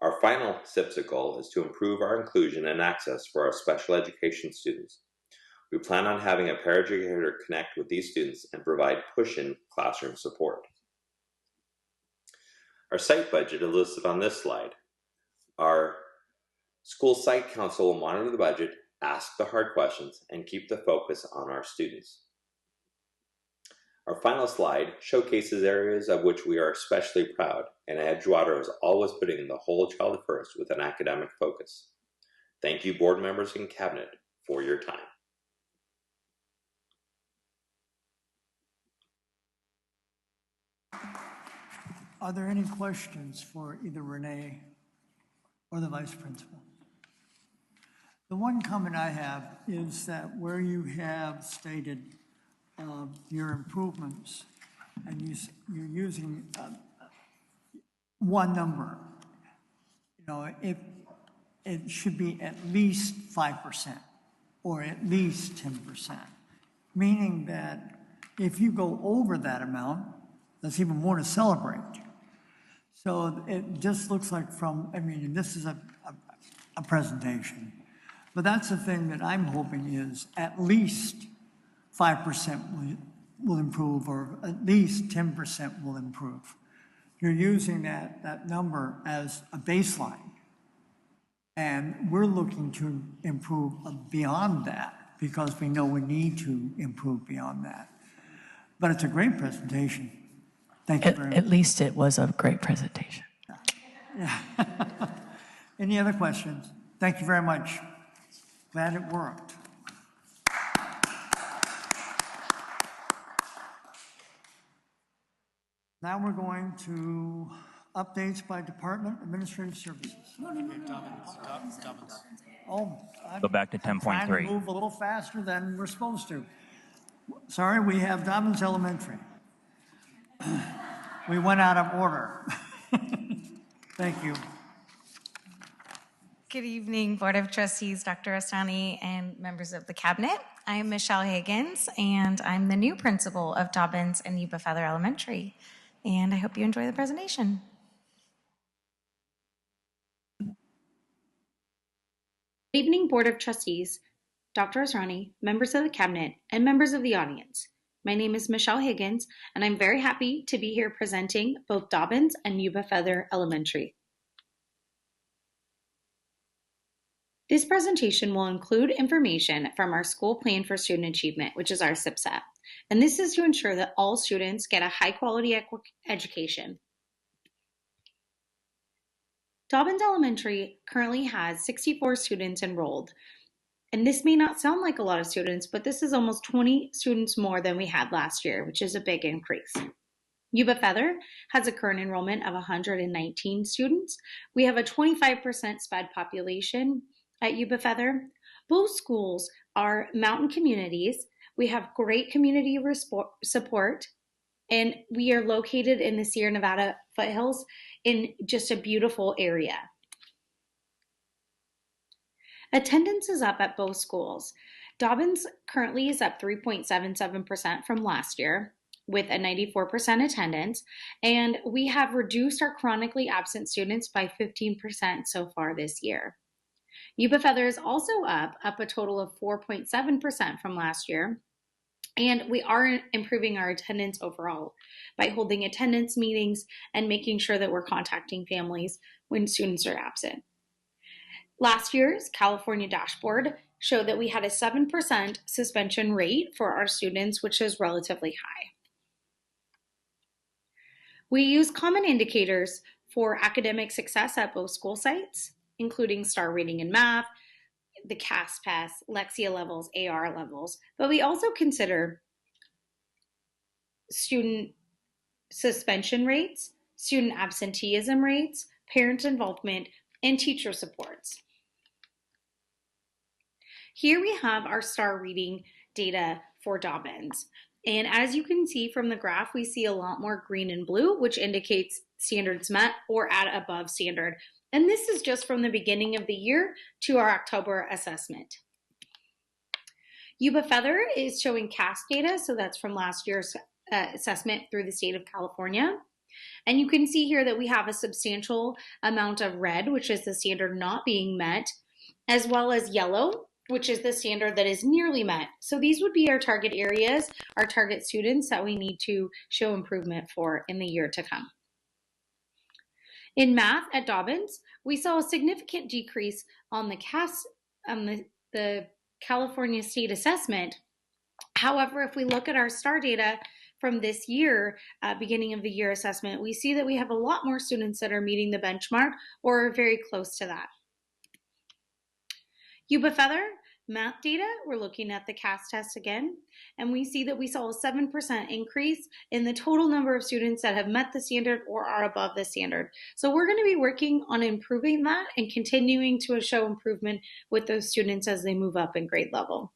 Our final CIPSA goal is to improve our inclusion and access for our special education students. We plan on having a paraeducator connect with these students and provide push-in classroom support. Our site budget is listed on this slide. Our school site council will monitor the budget, ask the hard questions, and keep the focus on our students. Our final slide showcases areas of which we are especially proud, and Edgewater is always putting the whole child first with an academic focus. Thank you, board members and cabinet, for your time. Are there any questions for either Renee or the vice principal? The one comment I have is that where you have stated your improvements and you're using one number, you know, if it should be at least 5% or at least 10%, meaning that if you go over that amount, that's even more to celebrate. So it just looks like I mean, this is a presentation, but that's the thing that I'm hoping is at least 5% will improve, or at least 10% will improve. You're using that number as a baseline, and we're looking to improve beyond that because we know we need to improve beyond that. But it's a great presentation. Thank you very much. At least it was a great presentation. Yeah. Any other questions? Thank you very much. Glad it worked. Now we're going to updates by department, administrative services. No. Oh, Go back to I'm trying to 10.3. move a little faster than we're supposed to. Sorry, we have Dobbins Elementary. We went out of order. Thank you. Good evening, Board of Trustees, Dr. Astani, and members of the Cabinet. I'm Michelle Higgins, and I'm the new principal of Dobbins and Yuba-Sutter Elementary. And I hope you enjoy the presentation. Good evening, Board of Trustees, Dr. Asrani, members of the Cabinet, and members of the audience. My name is Michelle Higgins, and I'm very happy to be here presenting both Dobbins and Yuba-Sutter Elementary. This presentation will include information from our School Plan for Student Achievement, which is our SIPSAT, and this is to ensure that all students get a high-quality education. Dobbins Elementary currently has 64 students enrolled, and this may not sound like a lot of students, but this is almost 20 students more than we had last year, which is a big increase. Yuba-Sutter has a current enrollment of 119 students. We have a 25% SPED population at Yuba-Sutter. Both schools are mountain communities. We have great community support, and we are located in the Sierra Nevada foothills in just a beautiful area. Attendance is up at both schools. Dobbins currently is up 3.77% from last year with a 94% attendance, and we have reduced our chronically absent students by 15% so far this year. Yuba-Sutter is also up a total of 4.7% from last year, and we are improving our attendance overall by holding attendance meetings and making sure that we're contacting families when students are absent. Last year's California dashboard showed that we had a 7% suspension rate for our students, which is relatively high. We use common indicators for academic success at both school sites, including star rating in math, the CASPAS, Lexia levels, AR levels, but we also consider student suspension rates, student absenteeism rates, parent involvement, and teacher supports. Here we have our star reading data for Dobbins. And as you can see from the graph, we see a lot more green and blue, which indicates standards met or at above standard. And this is just from the beginning of the year to our October assessment. Yuba-Sutter is showing CAS data, so that's from last year's assessment through the state of California. And you can see here that we have a substantial amount of red, which is the standard not being met, as well as yellow, which is the standard that is nearly met. So these would be our target areas, our target students that we need to show improvement for in the year to come. In math at Dobbins, we saw a significant decrease on the the California State Assessment. However, if we look at our STAR data from this year, beginning of the year assessment, we see that we have a lot more students that are meeting the benchmark or are very close to that. Yuba-Sutter Math data, we're looking at the CAS test again, and we see that we saw a 7% increase in the total number of students that have met the standard or are above the standard. So we're going to be working on improving that and continuing to show improvement with those students as they move up in grade level.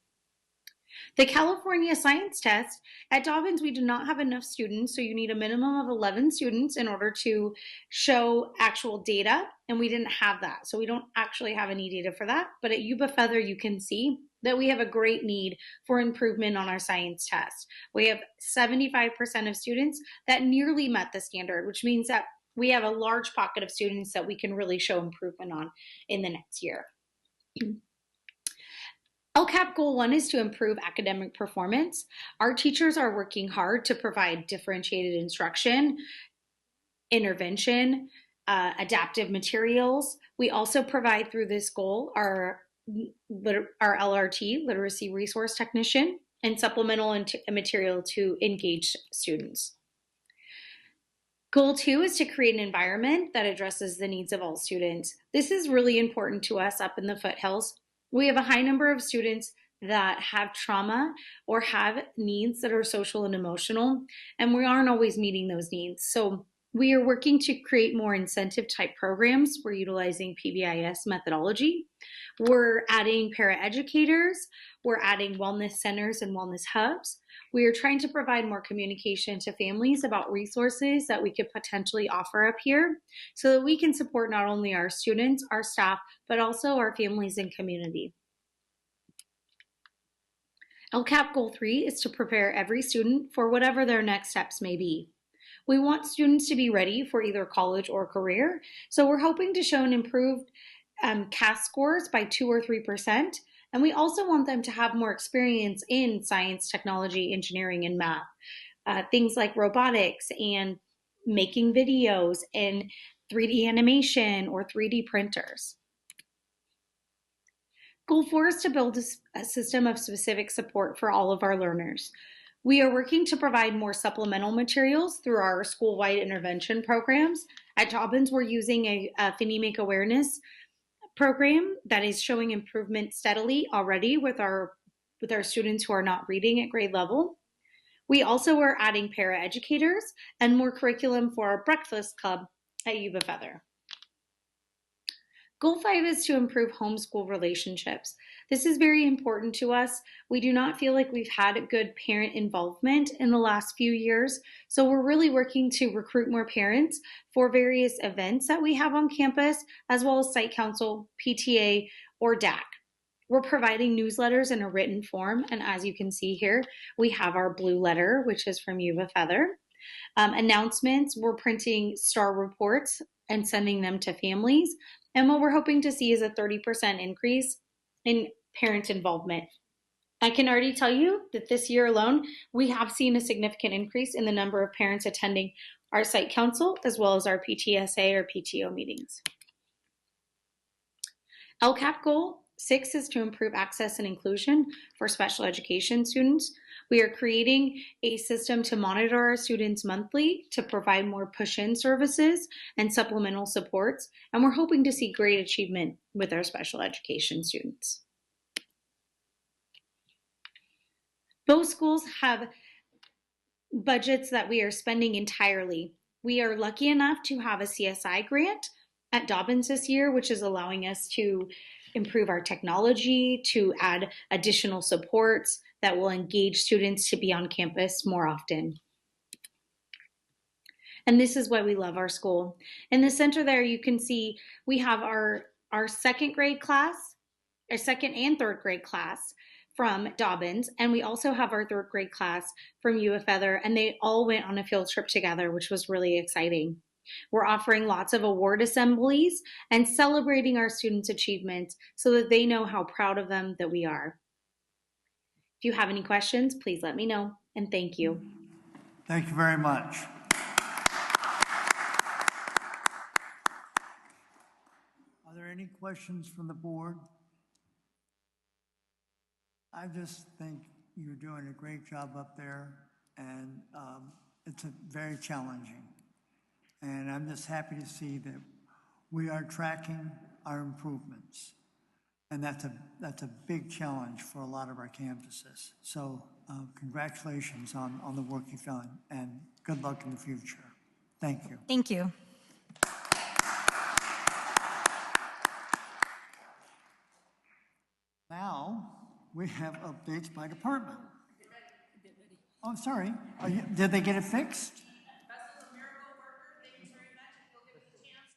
The California Science Test, at Dobbins, we do not have enough students, so you need a minimum of 11 students in order to show actual data, and we didn't have that. So we don't actually have any data for that, but at Yuba-Feather, you can see that we have a great need for improvement on our science test. We have 75% of students that nearly met the standard, which means that we have a large pocket of students that we can really show improvement on in the next year. LCAP Goal 1 is to improve academic performance. Our teachers are working hard to provide differentiated instruction, intervention, adaptive materials. We also provide through this goal our LRT, Literacy Resource Technician, and supplemental material to engage students. Goal 2 is to create an environment that addresses the needs of all students. This is really important to us up in the foothills. We have a high number of students that have trauma or have needs that are social and emotional, and we aren't always meeting those needs. So we are working to create more incentive type programs. We're utilizing PBIS methodology. We're adding paraeducators. We're adding wellness centers and wellness hubs. We are trying to provide more communication to families about resources that we could potentially offer up here so that we can support not only our students, our staff, but also our families and community. LCAP Goal 3 is to prepare every student for whatever their next steps may be. We want students to be ready for either college or career, so we're hoping to show an improved CAS scores by 2 or 3%. And we also want them to have more experience in science, technology, engineering, and math. Things like robotics and making videos and 3D animation or 3D printers. Goal 4 is to build a system of specific support for all of our learners. We are working to provide more supplemental materials through our school-wide intervention programs. At Dobbins, we're using a phonemic awareness program that is showing improvement steadily already with our students who are not reading at grade level. We also are adding paraeducators and more curriculum for our breakfast club at Yuba-Feather. Goal 5 is to improve homeschool relationships. This is very important to us. We do not feel like we've had good parent involvement in the last few years, so we're really working to recruit more parents for various events that we have on campus, as well as site council, PTA, or DAC. We're providing newsletters in a written form, and as you can see here, we have our blue letter, which is from Yuba-Feather. Announcements, we're printing star reports and sending them to families. And what we're hoping to see is a 30% increase in parent involvement. I can already tell you that this year alone, we have seen a significant increase in the number of parents attending our site council, as well as our PTSA or PTO meetings. LCAP Goal 6 is to improve access and inclusion for special education students. We are creating a system to monitor our students monthly to provide more push-in services and supplemental supports, and we're hoping to see great achievement with our special education students. Both schools have budgets that we are spending entirely. We are lucky enough to have a CSI grant at Dobbins this year, which is allowing us to improve our technology, to add additional supports that will engage students to be on campus more often. And this is why we love our school. In the center there, you can see we have our second grade class, our second and third grade class from Dobbins, and we also have our third grade class from Yuba-Feather, and they all went on a field trip together, which was really exciting. We're offering lots of award assemblies and celebrating our students' achievements so that they know how proud of them that we are. If you have any questions, please let me know, and thank you. Thank you very much. Are there any questions from the board? I just think you're doing a great job up there, and it's very challenging. And I'm just happy to see that we are tracking our improvements. And that's a big challenge for a lot of our campuses. So congratulations on the work you've done, and good luck in the future. Thank you. Thank you. Now, we have updates by department. Oh, sorry. Did they get it fixed?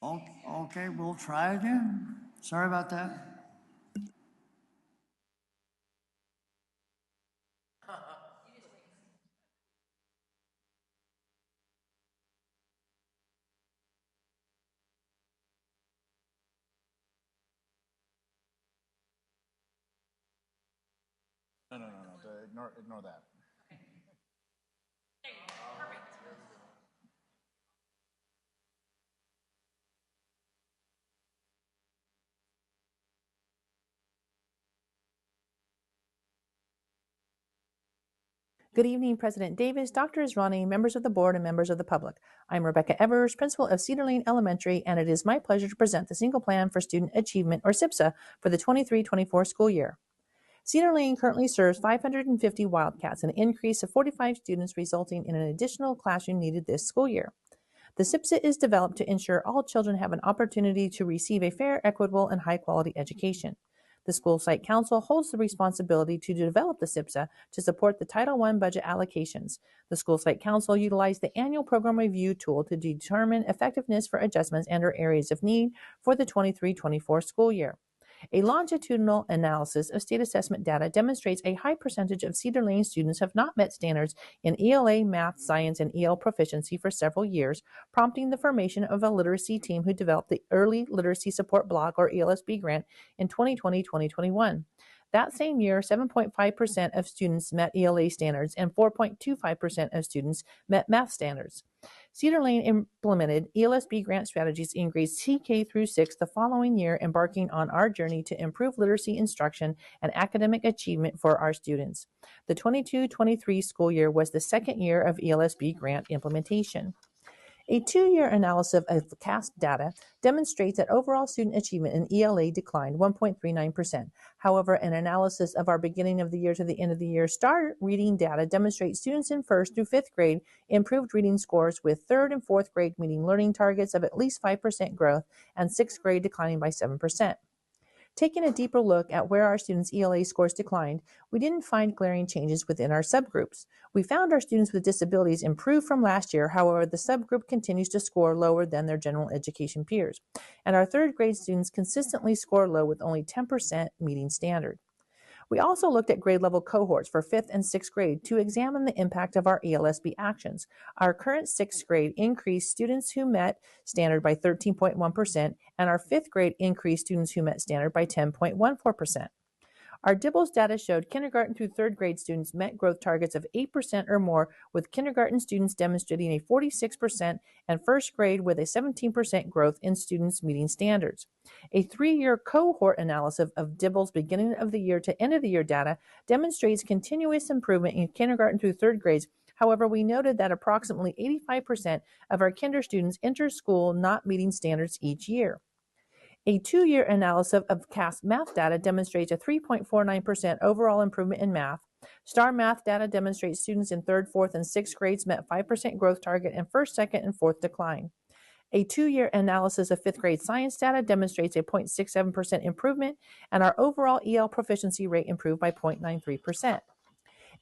Okay, we'll try again. Sorry about that. No. Ignore that. Good evening, President Davis, Dr. Israni, members of the board, and members of the public. I'm Rebecca Evers, principal of Cedar Lane Elementary, and it is my pleasure to present the Single Plan for Student Achievement, or SIPSA, for the 23-24 school year. Cedar Lane currently serves 550 Wildcats, an increase of 45 students, resulting in an additional classroom needed this school year. The SIPSA is developed to ensure all children have an opportunity to receive a fair, equitable, and high-quality education. The School Site Council holds the responsibility to develop the SIPSA to support the Title I budget allocations. The School Site Council utilized the annual program review tool to determine effectiveness for adjustments and/or areas of need for the 23-24 school year. A longitudinal analysis of state assessment data demonstrates a high percentage of Cedar Lane students have not met standards in ELA, math, science, and EL proficiency for several years, prompting the formation of a literacy team who developed the Early Literacy Support Block, or ELSB grant, in 2020-2021. That same year, 7.5% of students met ELA standards and 4.25% of students met math standards. Cedar Lane implemented ELSB grant strategies in grades TK through 6 the following year, embarking on our journey to improve literacy instruction and academic achievement for our students. The 22-23 school year was the second year of ELSB grant implementation. A 2-year analysis of CASP data demonstrates that overall student achievement in ELA declined 1.39%. However, an analysis of our beginning of the year to the end of the year STAR reading data demonstrates students in 1st through 5th grade improved reading scores, with 3rd and 4th grade meeting learning targets of at least 5% growth and 6th grade declining by 7%. Taking a deeper look at where our students' ELA scores declined, we didn't find glaring changes within our subgroups. We found our students with disabilities improved from last year. However, the subgroup continues to score lower than their general education peers. And our 3rd grade students consistently score low, with only 10% meeting standard. We also looked at grade level cohorts for 5th and 6th grade to examine the impact of our ELSB actions. Our current 6th grade increased students who met standard by 13.1%, and our 5th grade increased students who met standard by 10.14%. Our DIBELS data showed kindergarten through 3rd grade students met growth targets of 8% or more, with kindergarten students demonstrating a 46% and 1st grade with a 17% growth in students meeting standards. A 3-year cohort analysis of DIBELS beginning of the year to end of the year data demonstrates continuous improvement in kindergarten through 3rd grades. However, we noted that approximately 85% of our kinder students enter school not meeting standards each year. A 2-year analysis of CASP math data demonstrates a 3.49% overall improvement in math. STAR math data demonstrates students in 3rd, 4th, and 6th grades met 5% growth target, and 1st, 2nd, and 4th decline. A 2-year analysis of 5th grade science data demonstrates a 0.67% improvement, and our overall EL proficiency rate improved by 0.93%.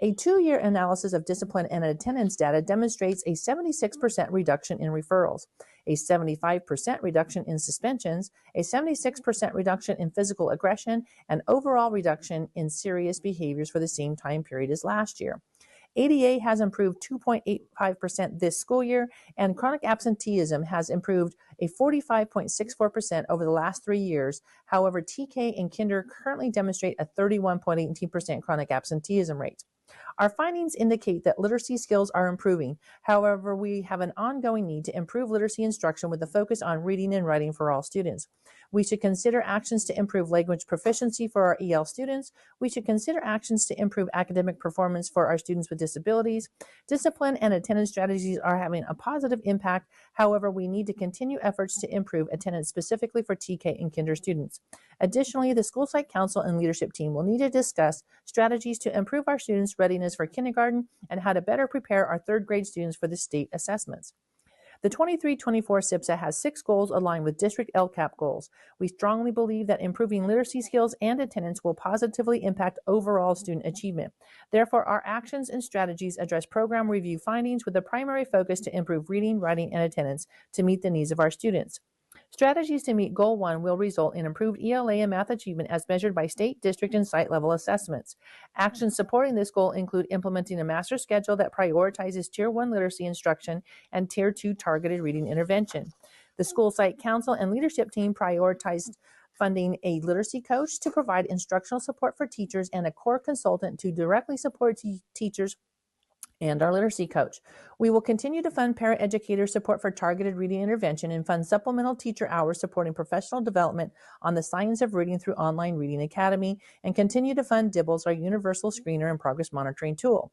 A 2-year analysis of discipline and attendance data demonstrates a 76% reduction in referrals, a 75% reduction in suspensions, a 76% reduction in physical aggression, and overall reduction in serious behaviors for the same time period as last year. ADA has improved 2.85% this school year, and chronic absenteeism has improved a 45.64% over the last 3 years. However, TK and Kinder currently demonstrate a 31.18% chronic absenteeism rate. Our findings indicate that literacy skills are improving. However, we have an ongoing need to improve literacy instruction with a focus on reading and writing for all students. We should consider actions to improve language proficiency for our EL students. We should consider actions to improve academic performance for our students with disabilities. Discipline and attendance strategies are having a positive impact. However, we need to continue efforts to improve attendance specifically for TK and Kinder students. Additionally, the school site council and leadership team will need to discuss strategies to improve our students' readiness for kindergarten and how to better prepare our third grade students for the state assessments. The 23-24 SIPSA has 6 goals aligned with district LCAP goals. We strongly believe that improving literacy skills and attendance will positively impact overall student achievement. Therefore, our actions and strategies address program review findings with a primary focus to improve reading, writing, and attendance to meet the needs of our students. Strategies to meet Goal 1 will result in improved ELA and math achievement as measured by state, district, and site level assessments. Actions supporting this goal include implementing a master schedule that prioritizes Tier 1 literacy instruction and Tier 2 targeted reading intervention. The school site council and leadership team prioritized funding a literacy coach to provide instructional support for teachers and a core consultant to directly support teachers and our literacy coach. We will continue to fund paraeducator support for targeted reading intervention and fund supplemental teacher hours supporting professional development on the science of reading through Online Reading Academy, and continue to fund DIBBLES, our universal screener and progress monitoring tool.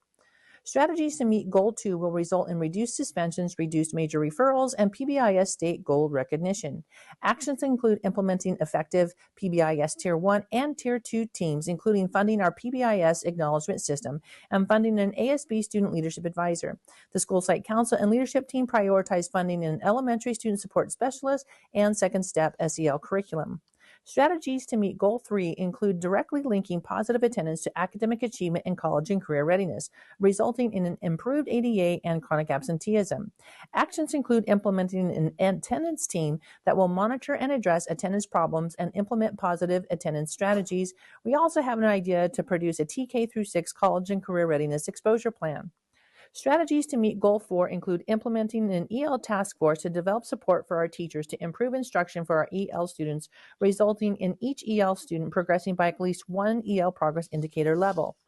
Strategies to meet Goal 2 will result in reduced suspensions, reduced major referrals, and PBIS state goal recognition. Actions include implementing effective PBIS Tier 1 and Tier 2 teams, including funding our PBIS acknowledgement system and funding an ASB student leadership advisor. The school site council and leadership team prioritize funding an elementary student support specialist and second step SEL curriculum. Strategies to meet Goal 3 include directly linking positive attendance to academic achievement in college and career readiness, resulting in an improved ADA and chronic absenteeism. Actions include implementing an attendance team that will monitor and address attendance problems and implement positive attendance strategies. We also have an idea to produce a TK through 6 college and career readiness exposure plan. Strategies to meet Goal 4 include implementing an EL task force to develop support for our teachers to improve instruction for our EL students, resulting in each EL student progressing by at least 1 EL progress indicator level.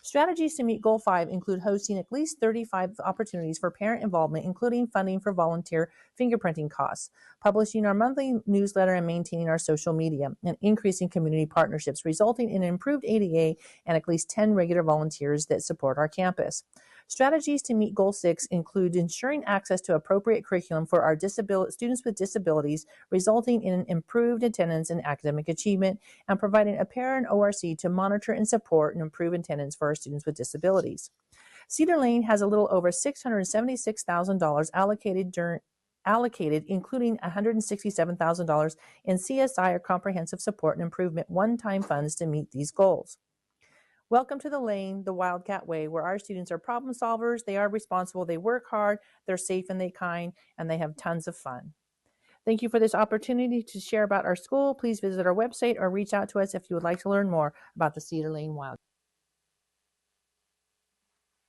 Strategies to meet Goal 5 include hosting at least 35 opportunities for parent involvement, including funding for volunteer fingerprinting costs, publishing our monthly newsletter and maintaining our social media, and increasing community partnerships, resulting in improved ADA and at least 10 regular volunteers that support our campus. Strategies to meet Goal 6 include ensuring access to appropriate curriculum for our students with disabilities, resulting in improved attendance and academic achievement, and providing a parent ORC to monitor and support and improve attendance for our students with disabilities. Cedar Lane has a little over $676,000 allocated, including $167,000 in CSI or Comprehensive Support and Improvement one-time funds to meet these goals. Welcome to the Lane, the Wildcat Way, where our students are problem solvers, they are responsible, they work hard, they're safe and they kind, and they have tons of fun. Thank you for this opportunity to share about our school. Please visit our website or reach out to us if you would like to learn more about the Cedar Lane Wildcat.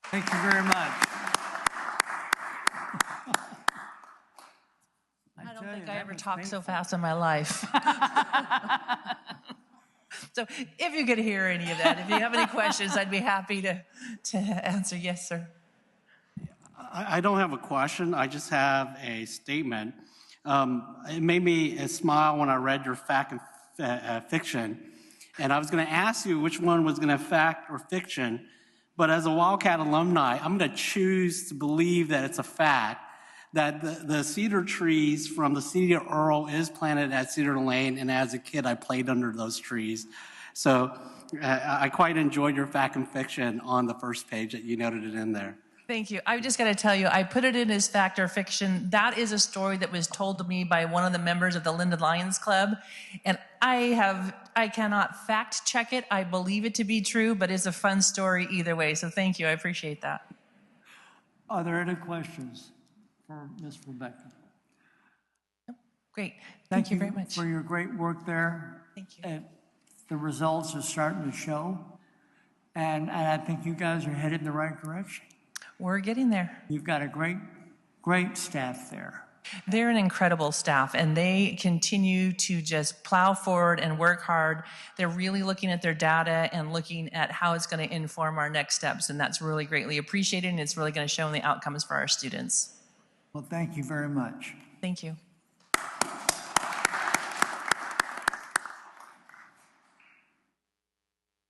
Thank you very much. I don't think I ever talked so fast in my life. So if you could hear any of that, if you have any questions, I'd be happy to answer. Yes, sir. I don't have a question. I just have a statement. It made me smile when I read your fact and fiction. And I was going to ask you which one was going to fact or fiction. But as a Wildcat alumni, I'm going to choose to believe that it's a fact that the cedar trees from the Cedar Earl is planted at Cedar Lane, and as a kid, I played under those trees. So I quite enjoyed your fact and fiction on the first page that you noted it in there. Thank you. I just got to tell you, I put it in as fact or fiction. That is a story that was told to me by one of the members of the Linden Lions Club, and I cannot fact check it. I believe it to be true, but it's a fun story either way. So thank you. I appreciate that. Are there any questions for Ms. Rebecca? Great. Thank you very much for your great work there. Thank you. The results are starting to show, and I think you guys are headed in the right direction. We're getting there. You've got a great staff there. They're an incredible staff, and they continue to just plow forward and work hard. They're really looking at their data and looking at how it's going to inform our next steps, and that's really greatly appreciated, and it's really going to show in the outcomes for our students. Well, thank you very much. Thank you.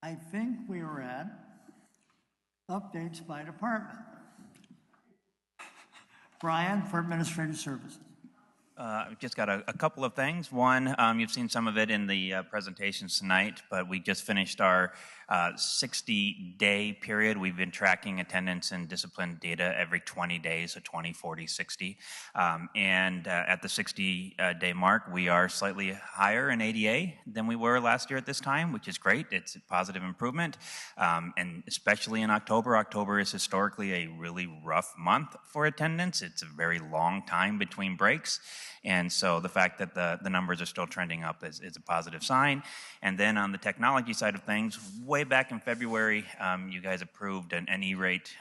I think we are at updates by department. Brian for Administrative Services. I've just got a couple of things. One, you've seen some of it in the presentations tonight, but we just finished our 60-day period. We've been tracking attendance and discipline data every 20 days, so 20, 40, 60. And at the 60-day mark, we are slightly higher in ADA than we were last year at this time, which is great. It's a positive improvement. And especially in October. October is historically a really rough month for attendance. It's a very long time between breaks. And so the fact that the numbers are still trending up is a positive sign. And then on the technology side of things, way back in February, you guys approved an E-rate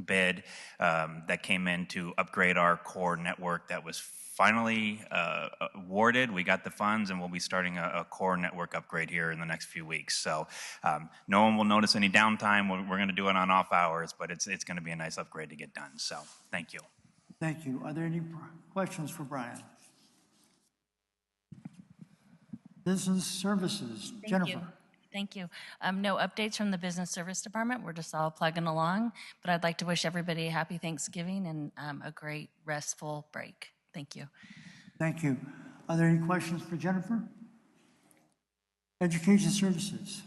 bid that came in to upgrade our core network that was finally awarded. We got the funds, and we'll be starting a core network upgrade here in the next few weeks. So no one will notice any downtime. We're going to do it on off hours, but it's going to be a nice upgrade to get done. So thank you. Thank you. Are there any questions for Brian? Business Services, Jennifer. Thank you. No updates from the Business Service Department. We're just all plugging along, but I'd like to wish everybody a happy Thanksgiving and a great restful break. Thank you. Thank you. Are there any questions for Jennifer? Education Services.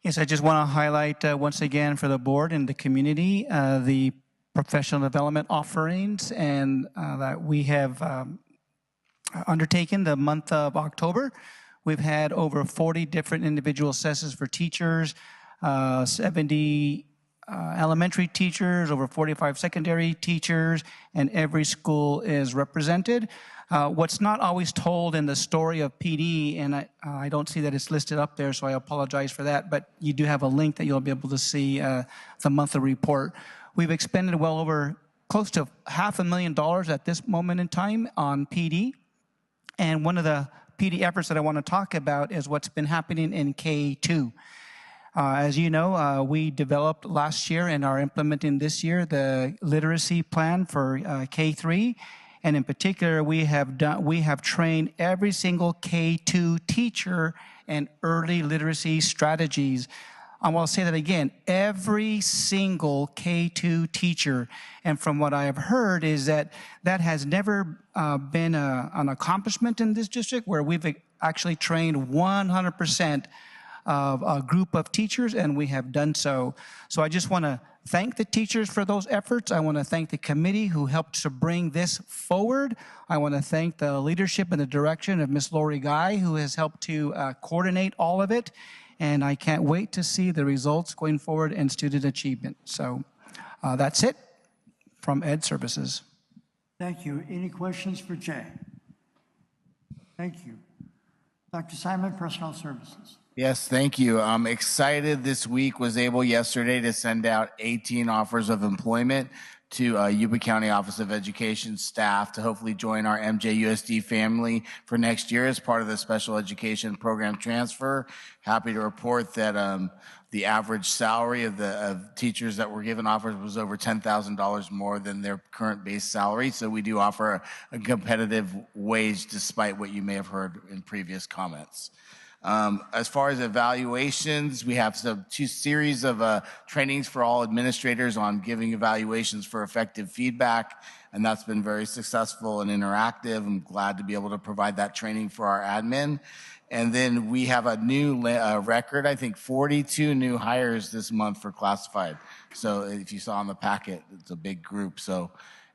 Yes, I just want to highlight once again for the board and the community the professional development offerings and that we have undertaken the month of October. We've had over 40 different individual assessments for teachers, 70 elementary teachers, over 45 secondary teachers, and every school is represented. What's not always told in the story of PD, and I don't see that it's listed up there, so I apologize for that, but you do have a link that you'll be able to see the monthly report. We've expended well over close to $500,000 at this moment in time on PD. And one of the PD efforts that I want to talk about is what's been happening in K2. As you know, we developed last year and are implementing this year the literacy plan for K3. And in particular, we have trained every single K2 teacher in early literacy strategies. I want to say that again, every single K2 teacher, and from what I have heard is that has never been an accomplishment in this district where we've actually trained 100% of a group of teachers, and we have done so. So I just want to thank the teachers for those efforts. I want to thank the committee who helped to bring this forward. I want to thank the leadership and the direction of Ms. Lori Guy, who has helped to coordinate all of it. And I can't wait to see the results going forward in student achievement. So that's it from Ed Services. Thank you. Any questions for Jay? Thank you. Dr. Simon, Personnel Services. Yes, thank you. I'm excited this week, was able yesterday to send out 18 offers of employment to Yuba County Office of Education staff to hopefully join our MJUSD family for next year as part of the special education program transfer. Happy to report that the average salary of teachers that were given offers was over $10,000 more than their current base salary. So we do offer a competitive wage despite what you may have heard in previous comments. As far as evaluations, we have two series of trainings for all administrators on giving evaluations for effective feedback, and that's been very successful and interactive. I'm glad to be able to provide that training for our admin. And then we have a new record, I think 42 new hires this month for classified. So if you saw in the packet, it's a big group. So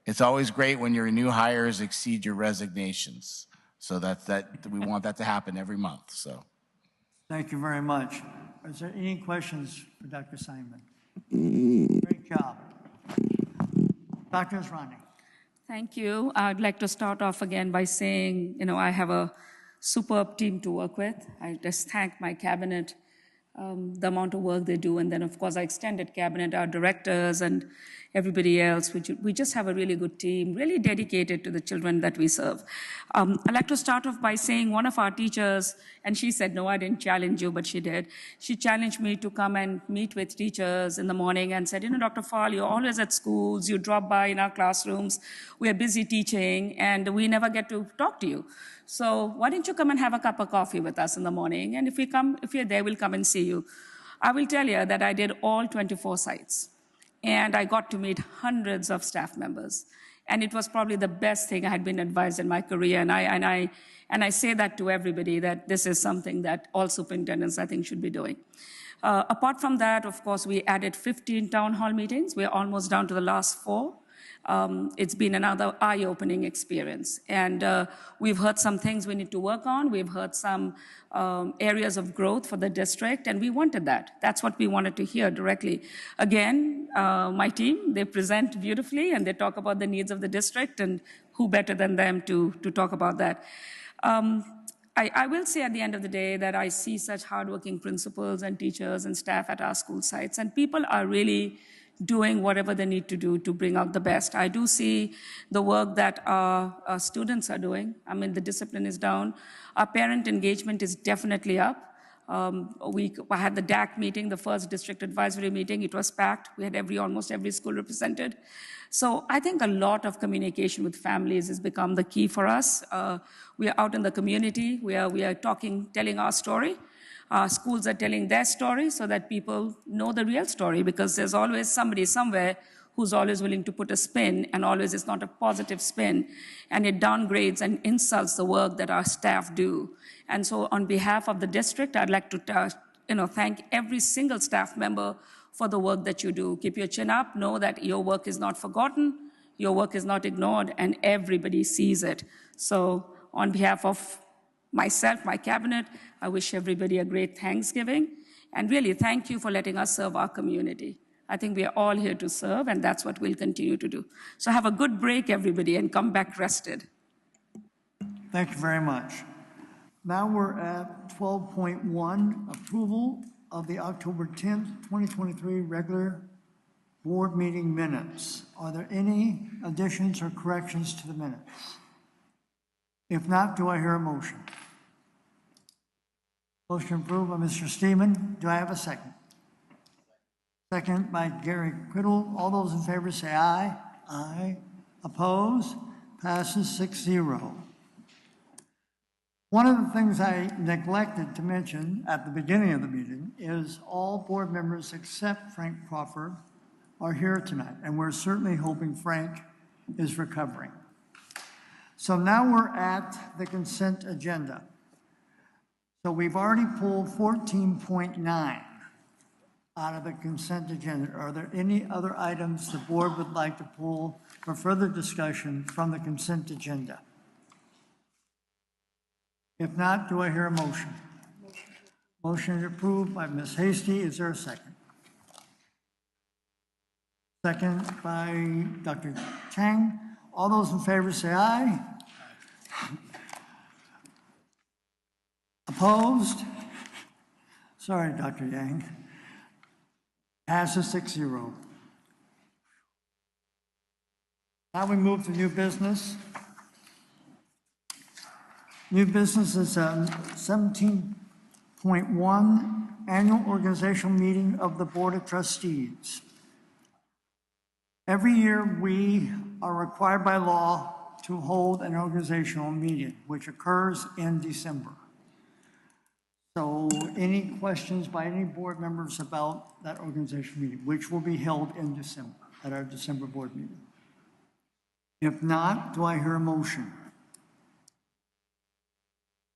it's always great when your new hires exceed your resignations. So we want that to happen every month. So. Thank you very much. Is there any questions for Dr. Simon? Great job. Dr. Asrani. Thank you. I'd like to start off again by saying, I have a superb team to work with. I just thank my cabinet, the amount of work they do, and then of course our extended cabinet, our directors and everybody else. We just have a really good team, really dedicated to the children that we serve. I'd like to start off by saying one of our teachers, and she said, no, I didn't challenge you, but she did. She challenged me to come and meet with teachers in the morning and said, Dr. Fall, you're always at schools, you drop by in our classrooms, we are busy teaching, and we never get to talk to you. So why don't you come and have a cup of coffee with us in the morning? And if you're there, we'll come and see you. I will tell you that I did all 24 sites. And I got to meet hundreds of staff members. And it was probably the best thing I had been advised in my career. And I say that to everybody, that this is something that all superintendents, I think, should be doing. Apart from that, of course, we added 15 town hall meetings. We're almost down to the last 4. It's been another eye-opening experience. And we've heard some things we need to work on. We've heard some areas of growth for the district, and we wanted that. That's what we wanted to hear directly. Again, my team, they present beautifully, and they talk about the needs of the district, and who better than them to talk about that. I will say at the end of the day that I see such hardworking principals and teachers and staff at our school sites, and people are really doing whatever they need to do to bring out the best. I do see the work that our students are doing. I mean, the discipline is down. Our parent engagement is definitely up. I had the DAC meeting, the first district advisory meeting. It was packed. We had almost every school represented. So I think a lot of communication with families has become the key for us. We are out in the community. We are talking, telling our story. Schools are telling their story so that people know the real story, because there's always somebody somewhere who's always willing to put a spin, and always it's not a positive spin, and it downgrades and insults the work that our staff do. And so on behalf of the district, I'd like to thank every single staff member for the work that you do. Keep your chin up, know that your work is not forgotten, your work is not ignored, and everybody sees it. So on behalf of myself, my cabinet, I wish everybody a great Thanksgiving, and really thank you for letting us serve our community. I think we are all here to serve, and that's what we'll continue to do. So have a good break, everybody, and come back rested. Thank you very much. Now we're at 12.1, approval of the October 10th, 2023 regular board meeting minutes. Are there any additions or corrections to the minutes? If not, do I hear a motion? Motion approved by Mr. Steeman. Do I have a second? Second by Gary Criddle. All those in favor say aye. Aye. Opposed? Passes 6-0. One of the things I neglected to mention at the beginning of the meeting is all board members except Frank Crawford are here tonight, and we're certainly hoping Frank is recovering. So now we're at the consent agenda. So we've already pulled 14.9 out of the consent agenda. Are there any other items the board would like to pull for further discussion from the consent agenda? If not, do I hear a motion? Motion is approved by Ms. Hasty. Is there a second? Second by Dr. Chang. All those in favor say aye. Opposed? Sorry, Dr. Yang. Passes 6-0. Now we move to new business. New business is 17.1, annual organizational meeting of the Board of Trustees. Every year we are required by law to hold an organizational meeting, which occurs in December. So any questions by any board members about that organizational meeting, which will be held in December, at our December board meeting? If not, do I hear a motion?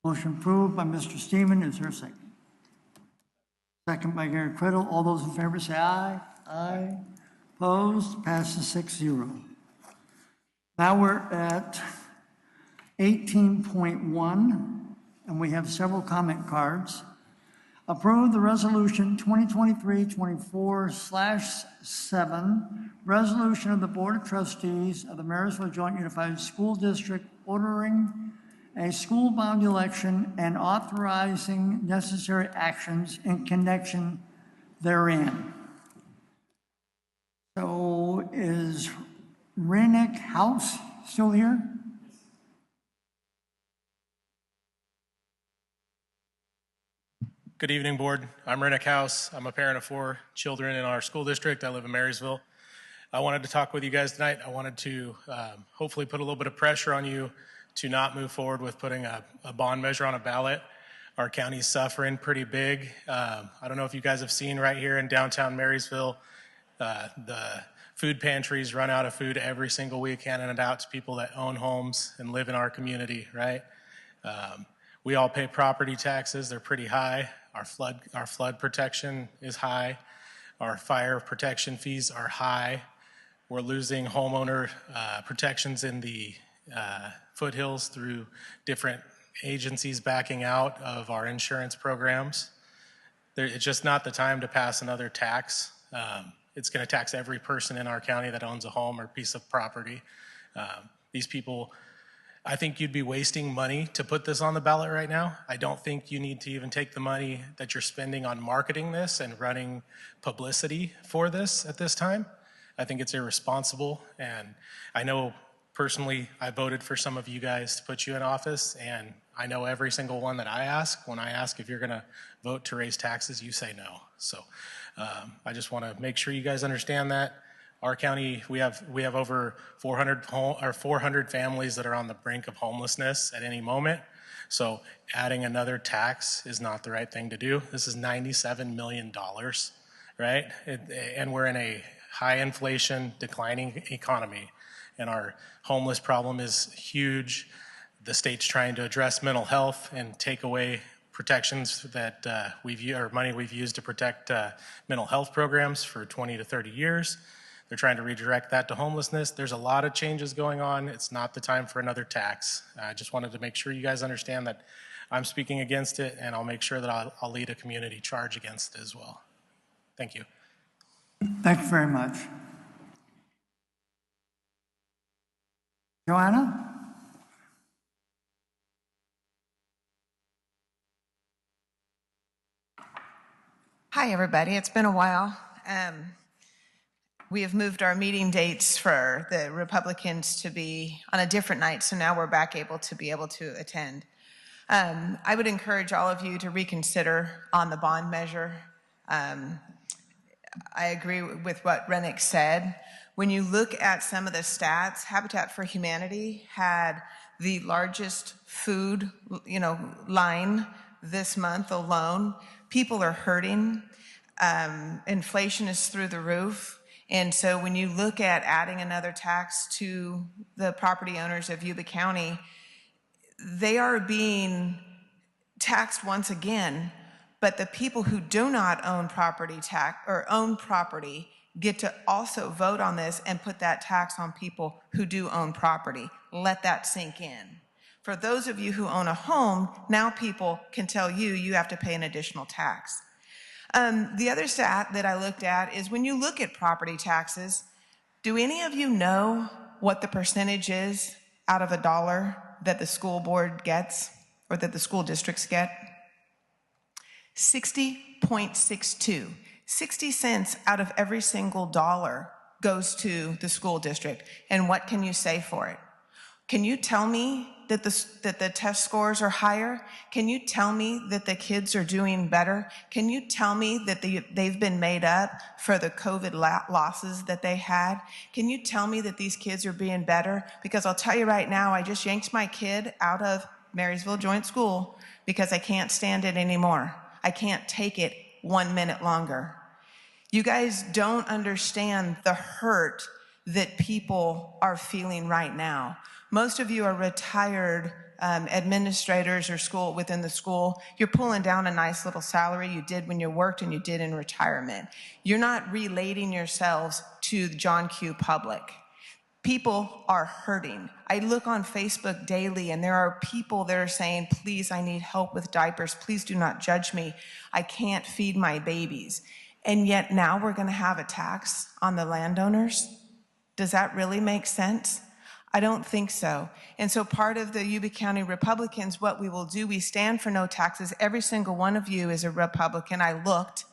Motion approved by Mr. Steeman. Is there a second? Second by Gary Criddle. All those in favor say aye. Aye. Opposed? Passes 6-0. Now we're at 18.1, and we have several comment cards. Approve the resolution 2023-24/7, resolution of the Board of Trustees of the Marysville Joint Unified School District ordering a school bond election and authorizing necessary actions in connection therein. So is Renick House still here? Good evening, board. I'm Renick House. I'm a parent of 4 children in our school district. I live in Marysville. I wanted to talk with you guys tonight. I wanted to hopefully put a little bit of pressure on you to not move forward with putting a bond measure on a ballot. Our county's suffering pretty big. I don't know if you guys have seen right here in downtown Marysville, the food pantries run out of food every single week, handing it out to people that own homes and live in our community, right? We all pay property taxes. They're pretty high. Our flood protection is high. Our fire protection fees are high. We're losing homeowner protections in the foothills through different agencies backing out of our insurance programs. It's just not the time to pass another tax. It's going to tax every person in our county that owns a home or piece of property. These people, I think you'd be wasting money to put this on the ballot right now. I don't think you need to even take the money that you're spending on marketing this and running publicity for this at this time. I think it's irresponsible, and I know personally I voted for some of you guys to put you in office, and I know every single one that I ask, when I ask if you're gonna vote to raise taxes, you say no. So I just wanna make sure you guys understand that. Our county, we have over 400 families that are on the brink of homelessness at any moment. So adding another tax is not the right thing to do. This is $97 million, right? And we're in a high inflation, declining economy, and our homeless problem is huge. The state's trying to address mental health and take away protections that money we've used to protect mental health programs for 20 to 30 years. They're trying to redirect that to homelessness. There's a lot of changes going on. It's not the time for another tax. I just wanted to make sure you guys understand that I'm speaking against it, and I'll make sure that I'll lead a community charge against it as well. Thank you. Thank you very much. Joanna? Hi, everybody. It's been a while. We have moved our meeting dates for the Republicans to be on a different night, so now we're back able to attend. I would encourage all of you to reconsider on the bond measure. I agree with what Rennick said. When you look at some of the stats, Habitat for Humanity had the largest food, line this month alone. People are hurting. Inflation is through the roof. And so when you look at adding another tax to the property owners of Yuba County, they are being taxed once again, but the people who do not own property get to also vote on this and put that tax on people who do own property. Let that sink in. For those of you who own a home, now people can tell you have to pay an additional tax. The other stat that I looked at is when you look at property taxes, do any of you know what the percentage is out of $1 that the school board gets or that the school districts get? 60.62. 60 cents out of every single dollar goes to the school district. And what can you say for it? Can you tell me that the test scores are higher? Can you tell me that the kids are doing better? Can you tell me that they've been made up for the COVID losses that they had? Can you tell me that these kids are being better? Because I'll tell you right now, I just yanked my kid out of Marysville Joint School because I can't stand it anymore. I can't take it 1 minute longer. You guys don't understand the hurt that people are feeling right now. Most of you are retired administrators or within the school. You're pulling down a nice little salary you did when you worked and you did in retirement. You're not relating yourselves to the John Q. public. People are hurting. I look on Facebook daily and there are people that are saying, please, I need help with diapers. Please do not judge me. I can't feed my babies. And yet now we're going to have a tax on the landowners? Does that really make sense? I don't think so. And so part of the Yuba County Republicans, what we will do, we stand for no taxes. Every single one of you is a Republican. I looked.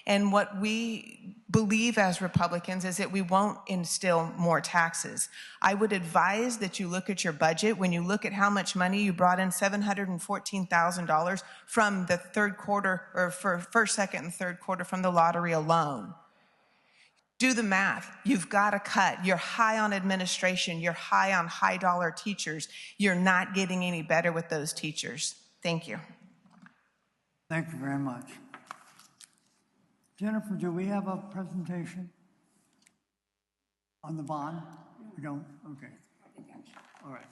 And what we believe as Republicans is that we won't instill more taxes. I would advise that you look at your budget. When you look at how much money you brought in, $714,000 from the third quarter, or for first, second, and third quarter from the lottery alone. Do the math. You've got to cut. You're high on administration. You're high on high-dollar teachers. You're not getting any better with those teachers. Thank you. Thank you very much. Jennifer, do we have a presentation? On the bond? You don't? Okay. All right.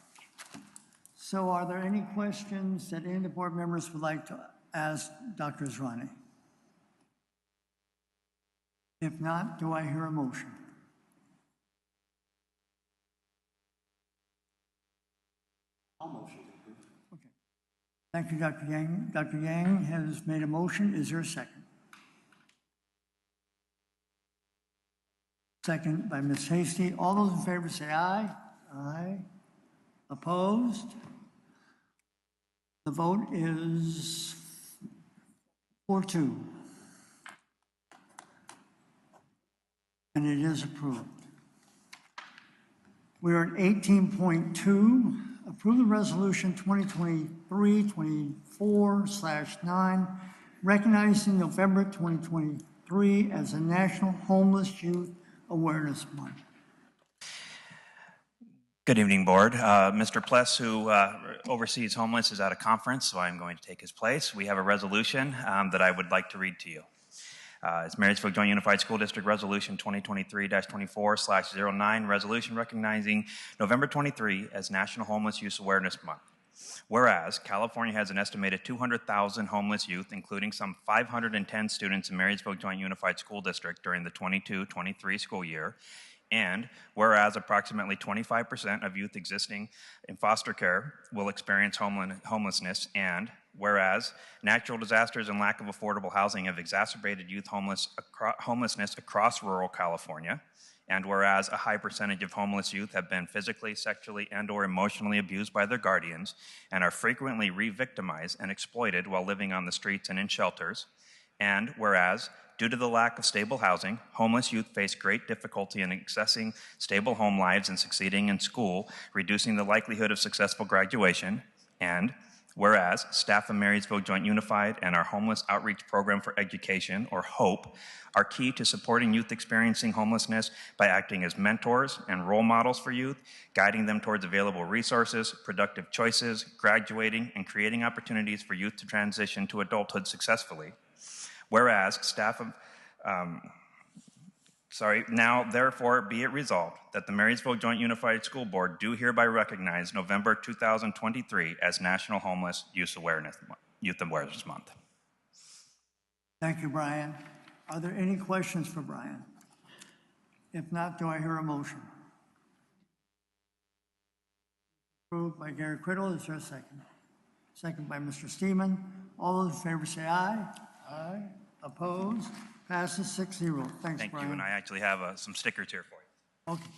So are there any questions that any of the board members would like to ask Dr. Zrani? If not, do I hear a motion? I'll motion to approve. Okay. Thank you, Dr. Yang. Dr. Yang has made a motion. Is there a second? Second by Ms. Hasty. All those in favor say aye. Aye. Opposed? The vote is 4-2. And it is approved. We are at 18.2. Approve the resolution 2023-24/9, recognizing November 2023 as a National Homeless Youth Awareness Month. Good evening, Board. Mr. Pless, who oversees homeless, is at a conference, so I'm going to take his place. We have a resolution that I would like to read to you. It's Marysville Joint Unified School District Resolution 2023-24/09, resolution recognizing November 23 as National Homeless Youth Awareness Month. Whereas California has an estimated 200,000 homeless youth, including some 510 students in Marysville Joint Unified School District during the 22-23 school year, and whereas approximately 25% of youth existing in foster care will experience homelessness, and whereas natural disasters and lack of affordable housing have exacerbated youth homelessness across rural California, and whereas a high percentage of homeless youth have been physically, sexually, and/or emotionally abused by their guardians and are frequently re-victimized and exploited while living on the streets and in shelters, and whereas due to the lack of stable housing, homeless youth face great difficulty in accessing stable home lives and succeeding in school, reducing the likelihood of successful graduation, and whereas staff of Marysville Joint Unified and our Homeless Outreach Program for Education, or HOPE, are key to supporting youth experiencing homelessness by acting as mentors and role models for youth, guiding them towards available resources, productive choices, graduating, and creating opportunities for youth to transition to adulthood successfully. Whereas staff of, now therefore be it resolved that the Marysville Joint Unified School Board do hereby recognize November 2023 as National Homeless Youth Awareness Month. Thank you, Brian. Are there any questions for Brian? If not, do I hear a motion? Approved by Gary Criddle. Is there a second? Second by Mr. Steeman. All those in favor say aye. Aye. Opposed? Passes 6-0. Thanks, Thank Brian. you, and I actually have some stickers here for you. Okay.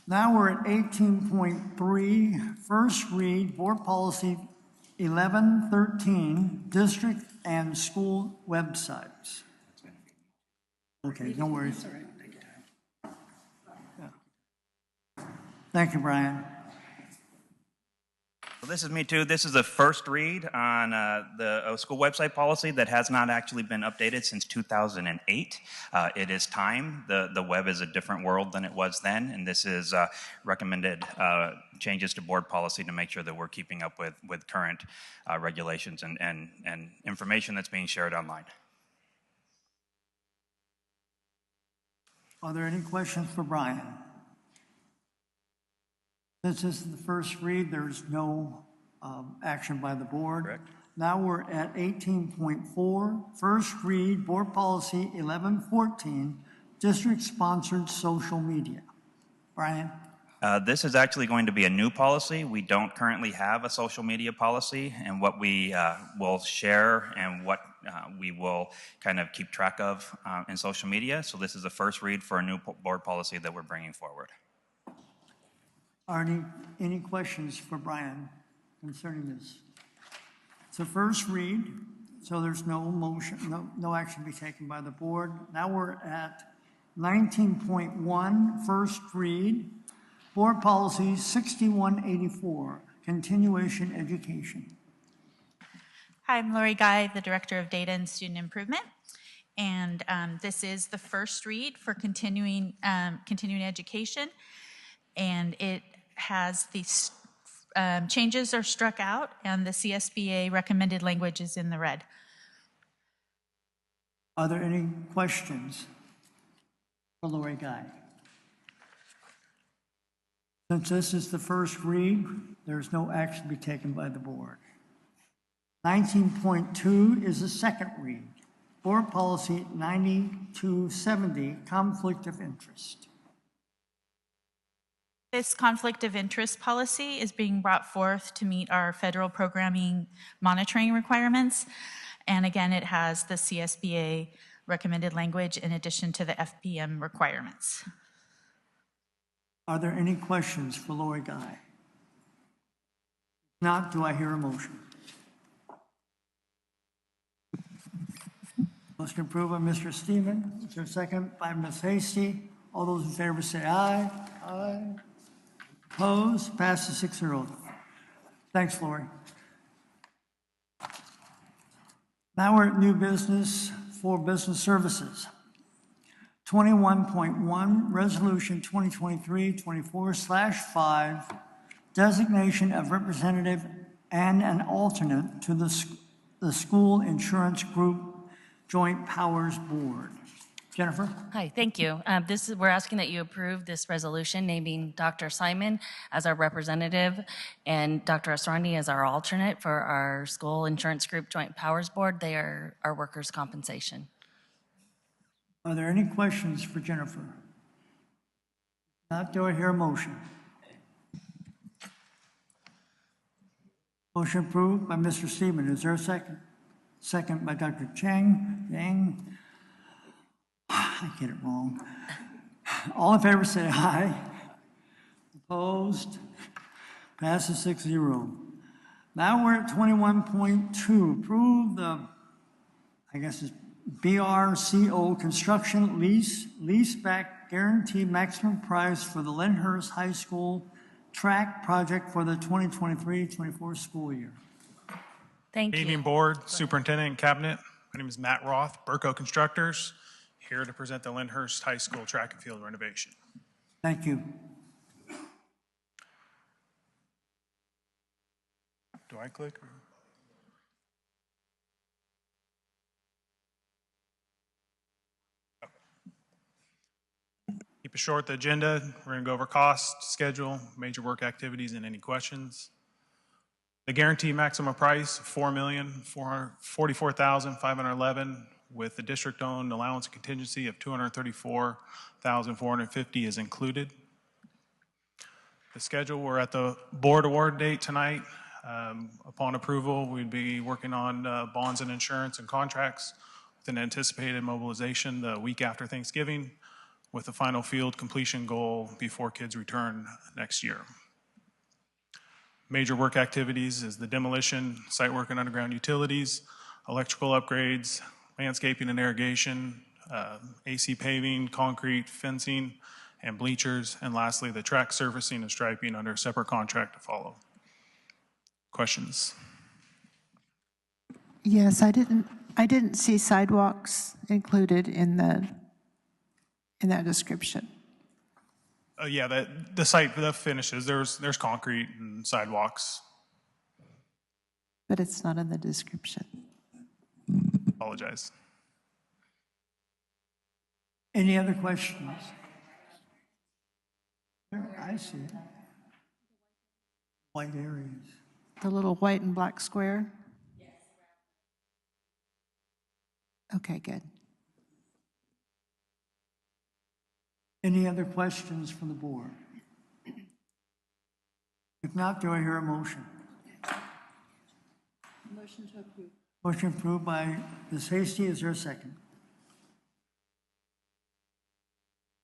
Now we're at 18.3, first read, Board Policy 1113, District and School Websites. Okay, don't worry. Yeah. Thank you, Brian. Well, this is me too. This is the first read on the school website policy that has not actually been updated since 2008. It is time. The web is a different world than it was then, and this is recommended changes to board policy to make sure that we're keeping up with current regulations and information that's being shared online. Are there any questions for Brian? Since this is the first read, there's no action by the board. Correct. Now we're at 18.4, first read, Board Policy 1114, District-Sponsored Social Media. Brian? This is actually going to be a new policy. We don't currently have a social media policy, and what we will share and what we will kind of keep track of in social media. So this is the first read for a new board policy that we're bringing forward. Are any questions for Brian concerning this? It's a first read, so there's no motion, no action to be taken by the board. Now we're at 19.1, first read, Board Policy 6184, Continuation Education. Hi, I'm Lori Guy, the Director of Data and Student Improvement. And this is the first read for continuing education. And it has these changes are struck out, and the CSBA recommended language is in the red. Are there any questions for Lori Guy. Since this is the first read, there's no action to be taken by the board. 19.2 is the second read. Board Policy 9270, Conflict of Interest. This conflict of interest policy is being brought forth to meet our federal programming monitoring requirements. And again, it has the CSBA recommended language in addition to the FPM requirements. Are there any questions for Lori Guy? If not, do I hear a motion? Motion approved by Mr. Stephen. Is there a second by Ms. Hasty? All those in favor say aye. Aye. Opposed? Passes 6-0. Thanks, Lori. Now we're at new business for business services. 21.1, Resolution 2023-24/5, designation of representative and an alternate to the School Insurance Group Joint Powers Board. Jennifer? Hi, thank you. We're asking that you approve this resolution naming Dr. Simon as our representative and Dr. Asrani as our alternate for our School Insurance Group Joint Powers Board. They are our workers' compensation. Are there any questions for Jennifer? Not, do I hear a motion? Motion approved by Mr. Stephen. Is there a second? Second by Dr. Yang. I get it wrong. All in favor say aye. Opposed? Passes 6-0. Now we're at 21.2. Approve the, I guess it's BRCO construction lease back guarantee maximum price for the Olivehurst High School track project for the 2023-24 school year. Thank Good you. evening, Board, Superintendent, and Cabinet. My name is Matt Roth, Burco Constructors, here to present the Olivehurst High School track and field renovation. Thank you. Do I click? Keep it short, the agenda. We're going to go over cost, schedule, major work activities, and any questions. The guaranteed maximum price, $4,444,511, with the district-owned allowance and contingency of $234,450 is included. The schedule, we're at the board award date tonight. Upon approval, we'd be working on bonds and insurance and contracts with an anticipated mobilization the week after Thanksgiving, with the final field completion goal before kids return next year. Major work activities is the demolition, site work and underground utilities, electrical upgrades, landscaping and irrigation, AC paving, concrete, fencing, and bleachers, and lastly, the track surfacing and striping under a separate contract to follow. Questions? Yes, I didn't see sidewalks included in that description. Yeah, the site, the finishes, there's concrete and sidewalks. But it's not in the description. Apologize. Any other questions? I see it. White areas. The little white and black square? Yes. Okay, good. Any other questions from the board? If not, do I hear a motion? Motion to approve. Motion approved by Ms. Hasty. Is there a second?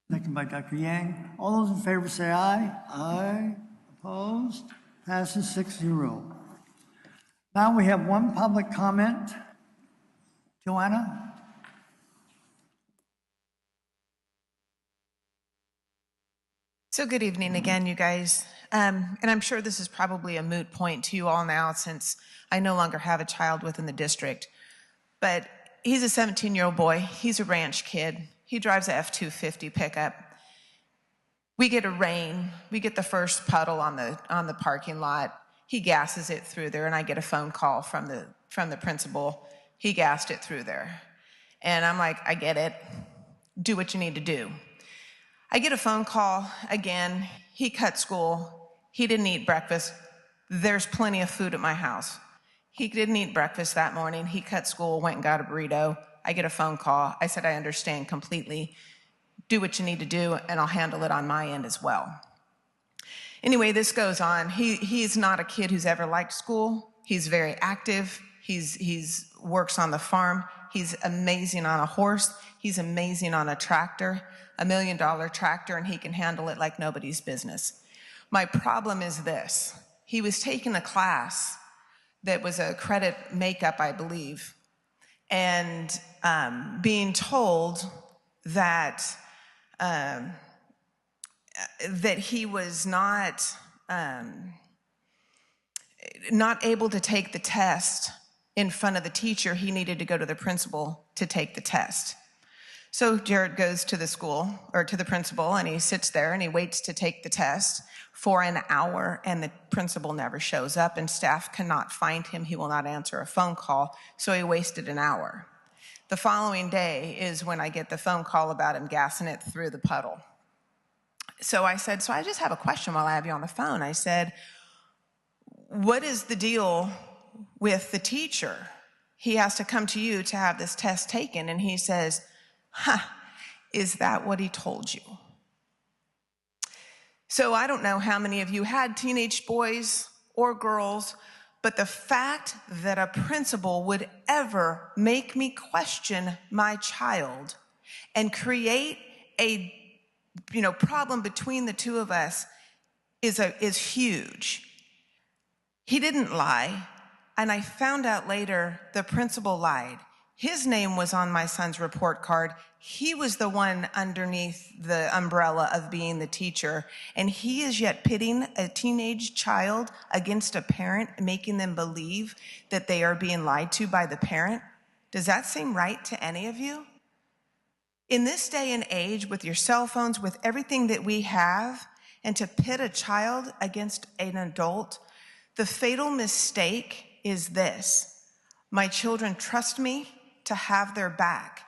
Second by Dr. Yang. All those in favor say aye. Aye. Opposed? Passes 6-0. Now we have one public comment. Joanna? So good evening again, you guys. And I'm sure this is probably a moot point to you all now since I no longer have a child within the district. But he's a 17-year-old boy. He's a ranch kid. He drives a F-250 pickup. We get a rain. We get the first puddle on the parking lot. He gasses it through there, and I get a phone call from the principal. He gassed it through there. And I'm like, I get it. Do what you need to do. I get a phone call again. He cut school. He didn't eat breakfast. There's plenty of food at my house. He didn't eat breakfast that morning. He cut school, went and got a burrito. I get a phone call. I said, I understand completely. Do what you need to do, and I'll handle it on my end as well. Anyway, this goes on. He's not a kid who's ever liked school. He's very active. He's works on the farm. He's amazing on a horse. He's amazing on a tractor, $1 million tractor, and he can handle it like nobody's business. My problem is this. He was taking a class that was a credit makeup, I believe, and being told that that he was not able to take the test in front of the teacher. He needed to go to the principal to take the test. So Jared goes to the school, or to the principal, and he sits there and he waits to take the test for an hour, and the principal never shows up, and staff cannot find him. He will not answer a phone call, so he wasted an hour. The following day is when I get the phone call about him gassing it through the puddle. So I said, so I just have a question while I have you on the phone. I said, what is the deal with the teacher? He has to come to you to have this test taken. And he says, is that what he told you? So I don't know how many of you had teenage boys or girls, but the fact that a principal would ever make me question my child and create a problem between the two of us is huge. He didn't lie, and I found out later the principal lied. His name was on my son's report card. He was the one underneath the umbrella of being the teacher, and he is yet pitting a teenage child against a parent, making them believe that they are being lied to by the parent. Does that seem right to any of you? In this day and age, with your cell phones, with everything that we have, and to pit a child against an adult, the fatal mistake is this. My children trust me to have their back,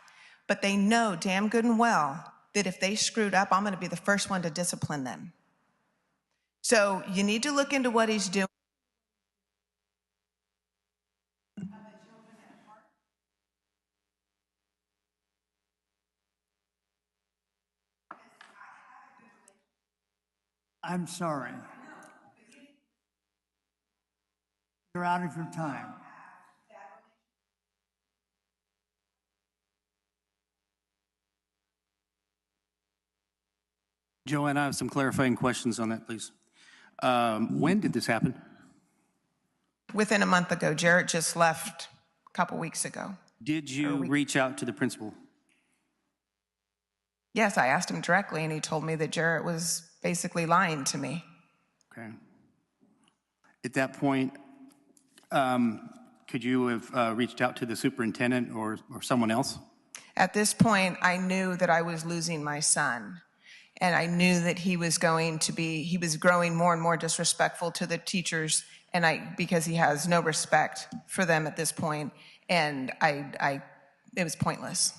but they know damn good and well that if they screwed up, I'm going to be the first one to discipline them. So you need to look into what he's doing. I'm sorry. You're out of your time. Joanne, I have some clarifying questions on that, please. When did this happen? Within a month ago. Jarrett just left a couple weeks ago. Did you reach out to the principal? Yes, I asked him directly, and he told me that Jarrett was basically lying to me. Okay. At that point, could you have reached out to the superintendent or someone else? At this point, I knew that I was losing my son. And I knew that he was growing more and more disrespectful to the teachers, because he has no respect for them at this point, and it was pointless.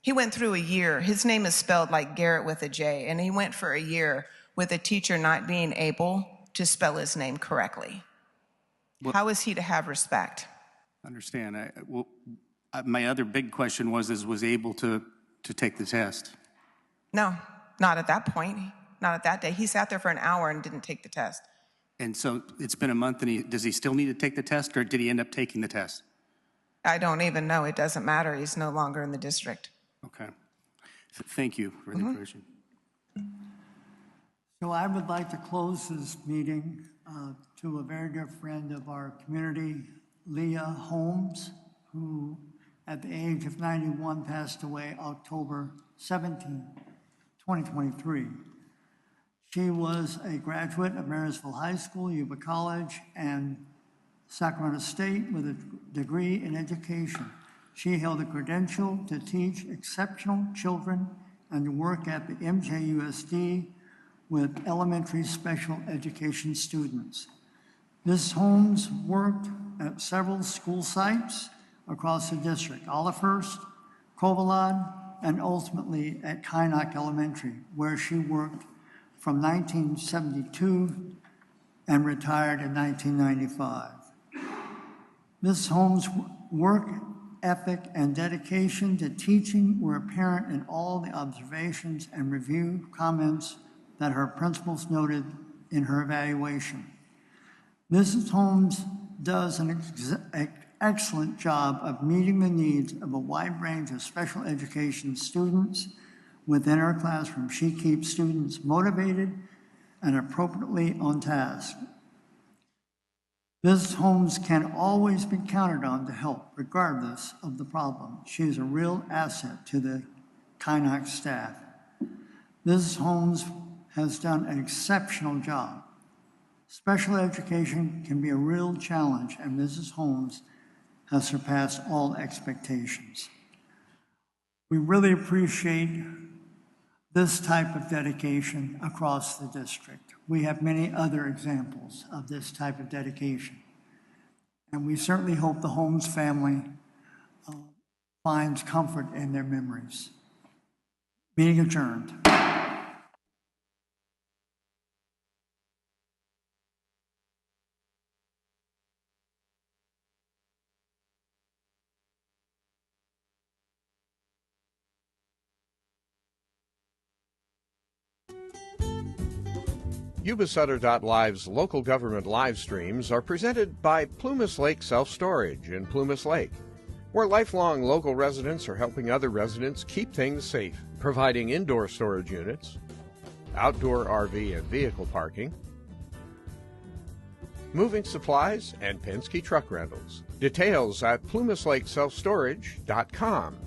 He went through a year. His name is spelled like Garrett with a J, and he went for a year with a teacher not being able to spell his name correctly. Well, how is he to have respect? Understand. My other big question was he able to take the test? No. Not at that point, not at that day. He sat there for an hour and didn't take the test. And so it's been a month, and does he still need to take the test, or did he end up taking the test? I don't even know. It doesn't matter. He's no longer in the district. Okay. Thank you for the question. So I would like to close this meeting to a very dear friend of our community, Leah Holmes, who at the age of 91 passed away October 17, 2023. She was a graduate of Marysville High School, Yuba College, and Sacramento State with a degree in education. She held a credential to teach exceptional children and to work at the MJUSD with elementary special education students. Ms. Holmes worked at several school sites across the district: Olivehurst, Covalon, and ultimately at Kynoch Elementary, where she worked from 1972 and retired in 1995. Ms. Holmes' work ethic and dedication to teaching were apparent in all the observations and review comments that her principals noted in her evaluation. Mrs. Holmes does an excellent job of meeting the needs of a wide range of special education students within her classroom. She keeps students motivated and appropriately on task. Mrs. Holmes can always be counted on to help, regardless of the problem. She is a real asset to the Kynoch staff. Mrs. Holmes has done an exceptional job. Special education can be a real challenge, and Mrs. Holmes has surpassed all expectations. We really appreciate this type of dedication across the district. We have many other examples of this type of dedication. And we certainly hope the Holmes family finds comfort in their memories. Meeting adjourned. Yuba-Sutter.live's local government live streams are presented by Plumas Lake Self-Storage in Plumas Lake, where lifelong local residents are helping other residents keep things safe, providing indoor storage units, outdoor RV and vehicle parking, moving supplies, and Penske truck rentals. Details at PlumasLakeSelfStorage.com.